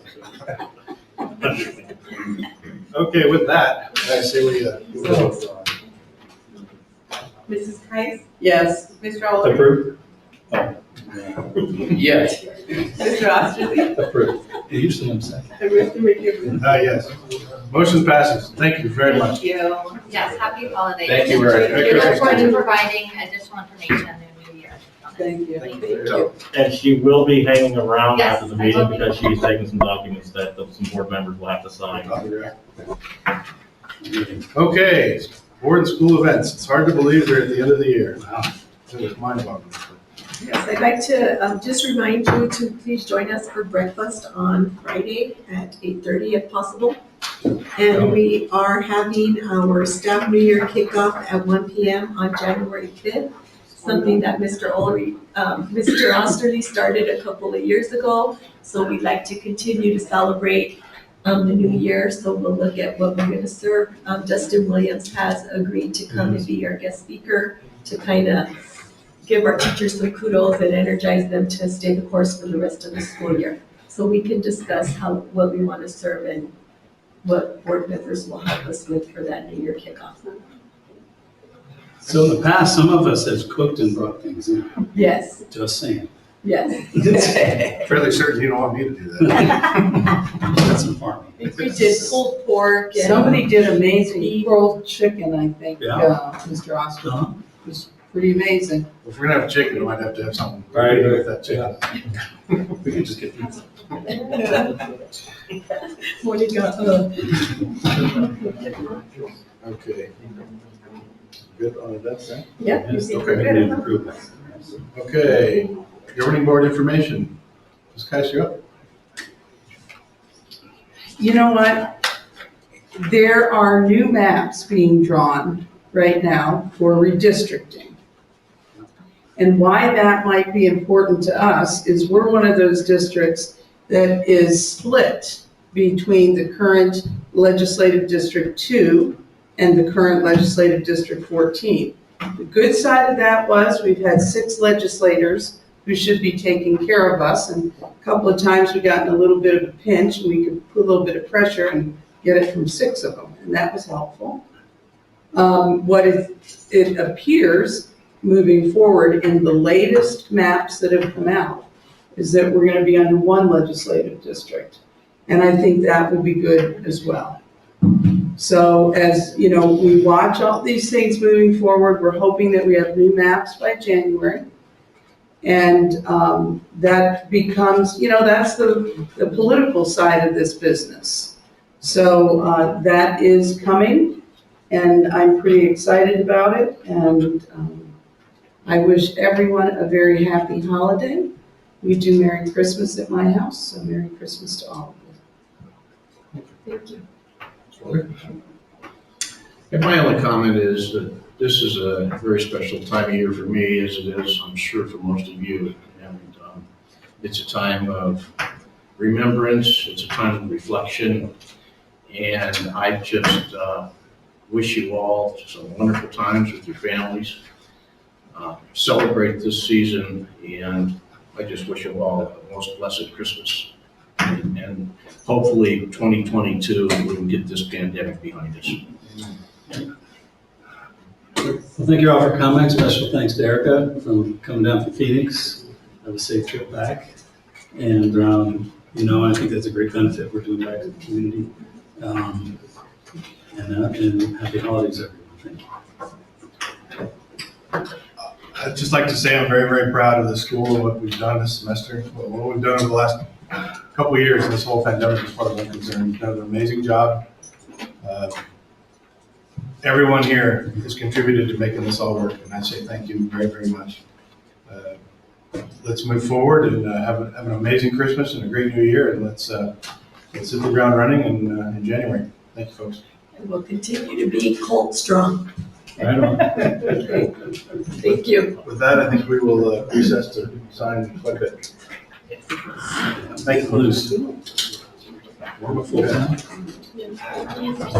Okay, with that, I say we vote. Mrs. Kice? Yes. Mr. Oliver? Approved? Yes. Mr. Osterly? Approved. You used to second. And Mr. McKibben? Yes. Motion passes. Thank you very much. Thank you. Yes, happy holidays. Thank you very much. We look forward to providing additional information in the new year. Thank you. Thank you. And she will be hanging around Yes, after the I meeting will be. because she's taking some documents that some board members will have to sign. Okay, board and school events. It's hard to believe we're at the end of the year. Wow. It's mind-boggling. Yes, I'd like to just remind you to please join us for breakfast on Friday at 8:30 if possible. And we are having our staff New Year kickoff at 1 p.m. on January 5th, something that Mr. Osterly started a couple of years ago. So we'd like to continue to celebrate the new year. So we'll look at what we're going to serve. Justin Williams has agreed to come and be our guest speaker to kind of give our teachers some kudos and energize them to stay the course for the rest of the school year. So we can discuss what we want to serve and what board members will help us with for that New Year kickoff. So in the past, some of us has cooked and brought things in, Yes, just saying. yes. Fairly certain you don't want me to do that. That's some farming. We did pulled pork and. Somebody did amazing grilled chicken, I think, Yeah. Mr. Osterly. Uh-huh. It was pretty amazing. If we're gonna have chicken, we might have to have something. Right. With that chicken. We can just get pizza. What do you got? Okay. Good on events, then? Yeah. Yes, you okay, did we need good. improvements. Okay, governing board information. Ms. Kice, you up? You know what? There are new maps being drawn right now for redistricting. And why that might be important to us is we're one of those districts that is split between the current legislative district 2 and the current legislative district 14. The good side of that was we've had 6 legislators who should be taking care of us, and a couple of times we got in a little bit of a pinch and we could put a little bit of pressure and get it from 6 of them, and that was helpful. What it appears moving forward in the latest maps that have come out is that we're going to be under 1 legislative district, and I think that would be good as well. So as you know, we watch all these things moving forward. We're hoping that we have new maps by January. And that becomes, that's the political side of this business. So that is coming, and I'm pretty excited about it. And I wish everyone a very happy holiday. We do Merry Christmas at my house, so Merry Christmas to all of you. Thank you. And my only comment is that this is a very special time of year for me, as it is, I'm sure, for most of you. And it's a time of remembrance, it's a time of reflection, and I just wish you all some wonderful times with your families. Celebrate this season, and I just wish you all a most blessed Christmas. And hopefully 2022, we can get this pandemic behind us. Well, thank you all for coming. Special thanks to Erica for coming down from Phoenix. Have a safe trip back. And, I think that's a great benefit we're doing back to the community. And happy holidays, everyone. Thank you. I'd just like to say I'm very, very proud of the school and what we've done this semester, what we've done over the last couple of years, this whole pandemic, as far as I'm concerned. We've done an amazing job. Everyone here has contributed to making this all work, and I say thank you very, very much. Let's move forward and have an amazing Christmas and a great new year, and let's hit the ground running in January. Thank you, folks. And we'll continue to be Colt strong. Right on. Thank you. With that, I think we will recess to sign quite a bit. Thank you, Bruce. We're before that. You got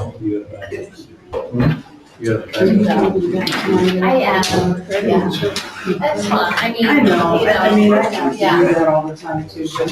a I am, yeah. That's fun, I mean. I know, but I mean, I have to Yeah. do that all the time too, but